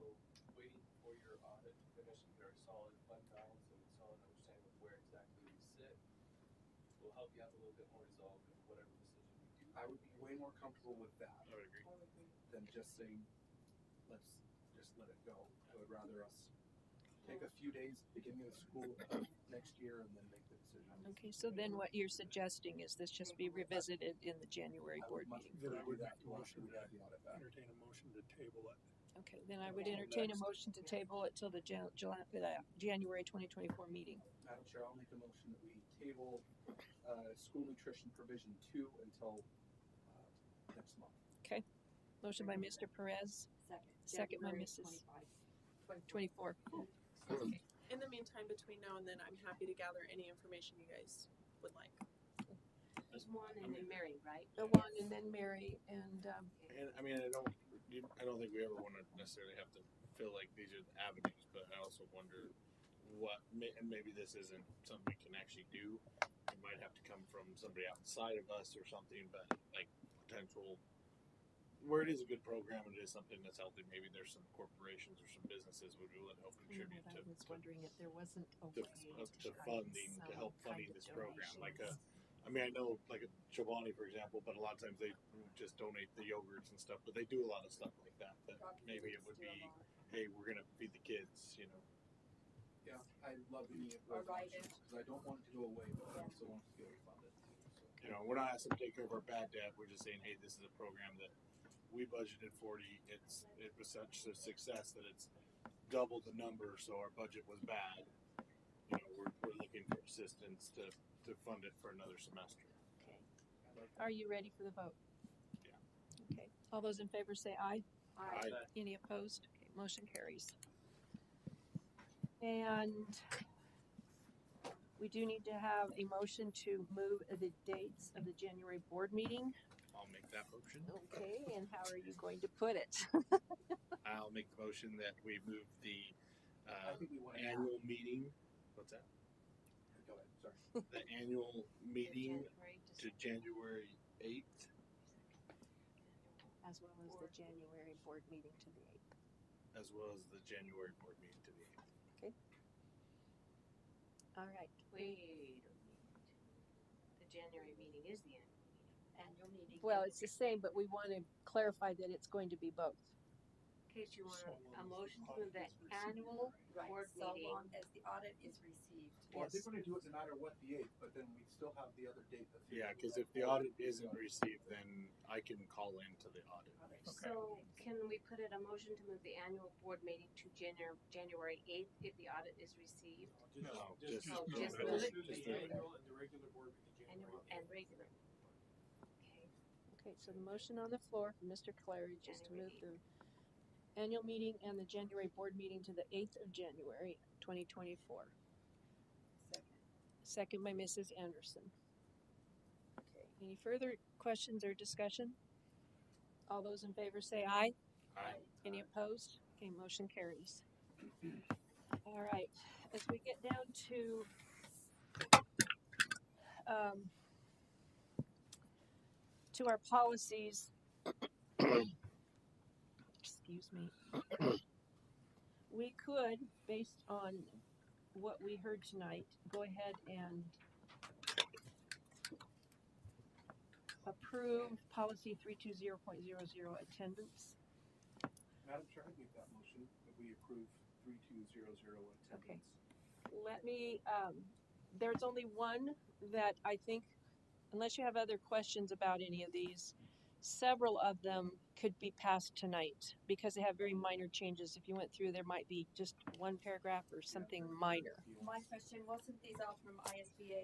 waiting for your audit to finish and get our solid fund balance and solid understanding of where exactly we sit will help you have a little bit more resolve in whatever decision you do. I would be way more comfortable with that. I would agree. Than just saying, let's just let it go. I would rather us take a few days beginning of school next year and then make the decision. Okay, so then what you're suggesting is this just be revisited in the January board meeting? Then I would entertain a motion to table it. Okay, then I would entertain a motion to table it till the January 2024 meeting. Madam Chair, I'll make a motion that we table school nutrition provision 2 until next month. Okay, motion by Mr. Perez. Second by Mrs. 24. Okay. In the meantime, between now and then, I'm happy to gather any information you guys would like. There's one and then Mary, right? The one and then Mary and. And I mean, I don't think we ever want to necessarily have to feel like these are the avenues, but I also wonder and maybe this isn't something we can actually do. It might have to come from somebody outside of us or something, but like potential. Where it is a good program and it is something that's healthy, maybe there's some corporations or some businesses would be willing to help contribute I was wondering if there wasn't a to funding to help funding this program. Like I mean, I know like Chobani, for example, but a lot of times they just donate the yogurts and stuff, but they do a lot of stuff like that. That maybe it would be, hey, we're gonna feed the kids, you know. Yeah, I love any of those options because I don't want it to go away, but I also want it to be funded. So. You know, we're not asking to take care of our bad debt. We're just saying, hey, this is a program that we budgeted 40. It was such a success that it's doubled the number, so our budget was bad. You know, we're looking for assistance to fund it for another semester. Okay. Are you ready for the vote? Yeah. Okay. All those in favor say aye. Aye. Any opposed? Okay, motion carries. And we do need to have a motion to move the dates of the January board meeting. I'll make that motion. Okay, and how are you going to put it? I'll make the motion that we move the annual meeting. What's that? Go ahead. Sorry. The annual meeting to January 8th. As well as the January board meeting to the 8th. As well as the January board meeting to the 8th. Okay. All right. Wait a minute. The January meeting is the annual meeting. Well, it's the same, but we want to clarify that it's going to be both. In case you want a motion to move that annual board so meeting. long as the audit is received. Well, I think we're going to do it no matter what the 8th, but then we still have the other date. Yeah, because if the audit isn't received, then I can call into the audit. Okay. So can we put it a motion to move the annual board meeting to January 8th if the audit is received? No, just move move it. it. Annual and the regular board meeting. Annual and regular. Okay, so the motion on the floor from Mr. Claridge is to move the annual meeting and the January board meeting to the 8th of January, 2024. Second by Mrs. Anderson. Okay, any further questions or discussion? All those in favor say aye. Aye. Any opposed? Okay, motion carries. All right, as we get down to our policies, excuse me, we could, based on what we heard tonight, go ahead and approve policy 320.00 attendance. Madam Chair, I make that motion that we approve 3200 attendance. Let me, there's only one that I think, unless you have other questions about any of these, several of them could be passed tonight because they have very minor changes. If you went through, there might be just one paragraph or something minor. My question, wasn't these all from ISBA?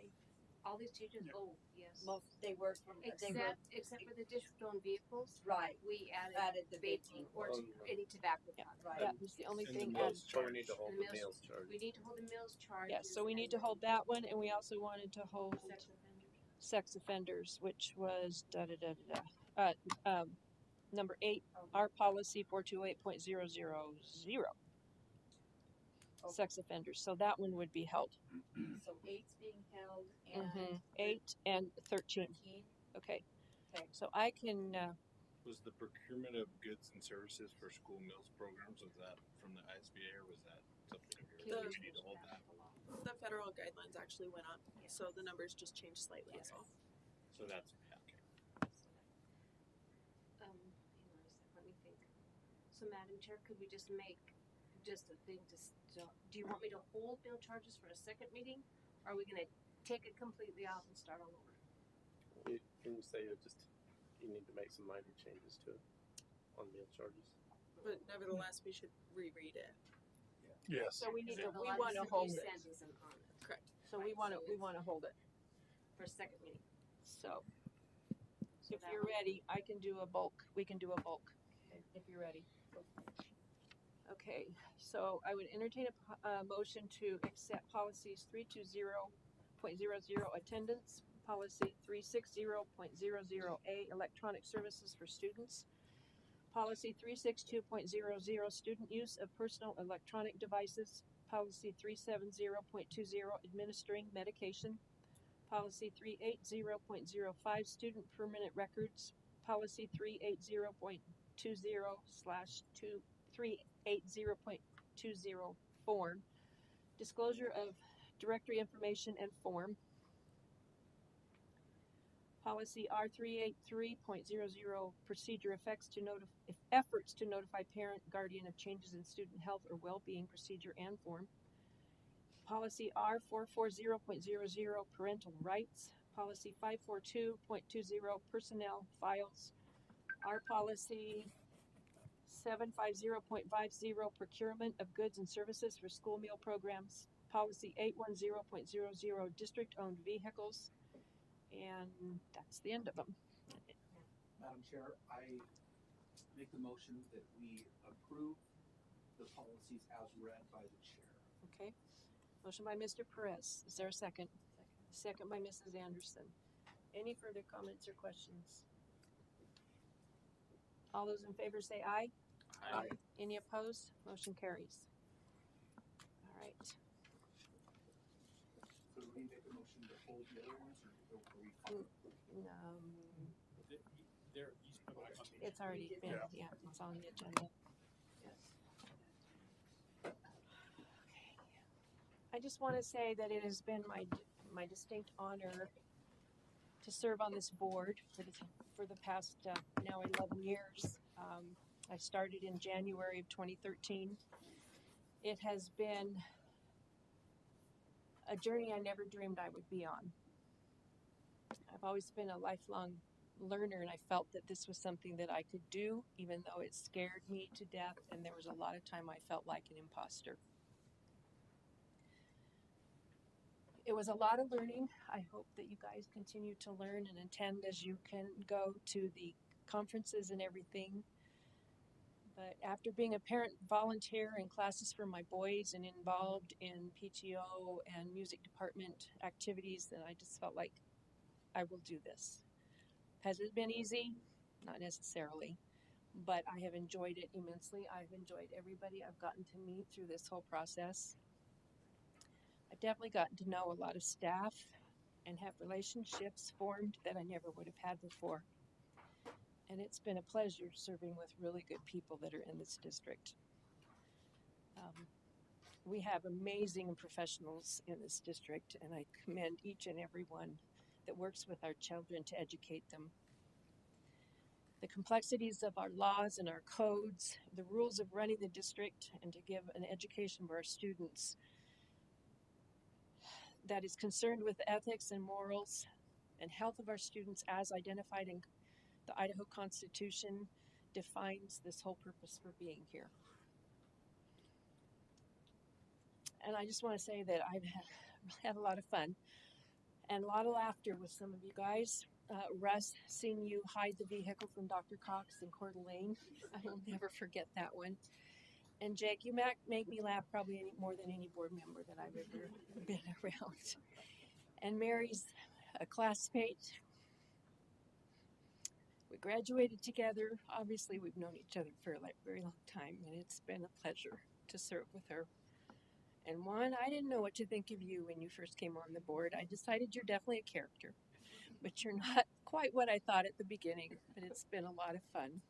All these changes, oh, yes. Most, they were from, Except for the district-owned vehicles. Right. We Added the vaping or any tobacco product. Right. That was the only And thing. the meals charge, we need to hold the meals charge. We need to hold the meals charge. Yes, so we need to hold that one, and we also wanted to hold sex offenders, which was number 8, our policy 428.000. Sex offenders, so that one would be held. So 8's being held and 8 and 13. Okay. So I can. Was the procurement of goods and services for school meals programs, was that from the ISBA or was that something of yours? Do we need to hold that? The federal guidelines actually went up, so the numbers just changed slightly as well. So that's okay. Hang on a sec, let me think. So Madam Chair, could we just make just a thing to stop? Do you want me to hold meal charges for a second meeting? Or are we gonna take it completely off and start all over? Can you say you need to make some minor changes to it on meal charges? But nevertheless, we should reread it. Yes. So we need to. So We want to hold it. Correct. So we want to. We want to hold it for a second meeting. So if you're ready, I can do a bulk. We can do a bulk. If you're ready. Okay. So I would entertain a motion to accept policies 320.00 attendance, policy 360.00A electronic services for students, policy 362.00 student use of personal electronic devices, policy 370.20 administering medication, policy 380.05 student permanent records, policy 380.20/380.20 form, disclosure of directory information and form, policy R383.00 procedure efforts to notify parent, guardian of changes in student health or well-being procedure and form, policy R440.00 parental rights, policy 542.20 personnel files, our policy 750.50 procurement of goods and services for school meal programs, policy 810.00 district-owned vehicles, and that's the end of them. Madam Chair, I make the motion that we approve the policies as read by the chair. Okay. Motion by Mr. Perez. Is there a second? Second by Mrs. Anderson. Any further comments or questions? All those in favor say aye. Aye. Any opposed? Motion carries. All right. So do we make a motion to hold the other ones, or are we fine? It's already been, it's on the agenda. I just want to say that it has been my distinct honor to serve on this board for the past now 11 years. I started in January of 2013. It has been a journey I never dreamed I would be on. I've always been a lifelong learner, and I felt that this was something that I could do, even though it scared me to death, and there was a lot of time I felt like an imposter. It was a lot of learning. I hope that you guys continue to learn and attend as you can go to the conferences and everything. But after being a parent volunteer in classes for my boys and involved in PTO and music department activities, then I just felt like I will do this. Has it been easy? Not necessarily, but I have enjoyed it immensely. I've enjoyed everybody I've gotten to meet through this whole process. I've definitely gotten to know a lot of staff and have relationships formed that I never would have had before. And it's been a pleasure serving with really good people that are in this district. We have amazing professionals in this district, and I commend each and every one that works with our children to educate them. the complexities of our laws and our codes, the rules of running the district, and to give an education for our students that is concerned with the ethics and morals and health of our students as identified in the Idaho Constitution defines this whole purpose for being here. And I just want to say that I've had a lot of fun and a lot of laughter with some of you guys. Russ, seeing you hide the vehicle from Dr. Cox in Coeur d'Alene, I will never forget that one. And Jake, you make me laugh probably more than any board member that I've ever been around. And Mary's a classmate. We graduated together. Obviously, we've known each other for a very long time, and it's been a pleasure to serve with her. And Juan, I didn't know what to think of you when you first came on the board. I decided you're definitely a character, but you're not quite what I thought at the beginning. But it's been a lot of fun.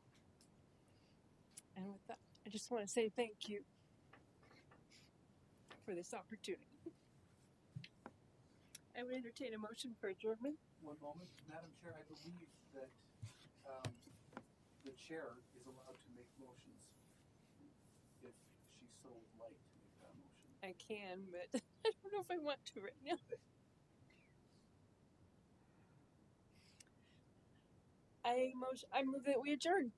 And with that, I just want to say thank you for this opportunity. I would entertain a motion for adjournment. One moment, Madam Chair, I believe that the chair is allowed to make motions if she so would like to make that motion. I can, but I don't know if I want to right now. I move that we adjourn.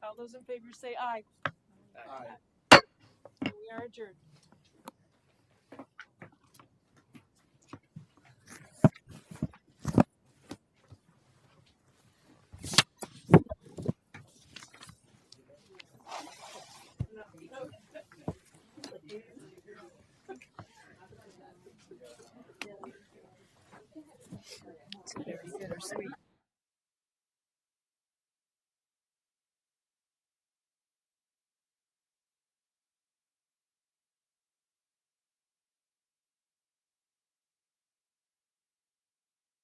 All those in favor say aye. Aye. We are adjourned. It's very bittersweet.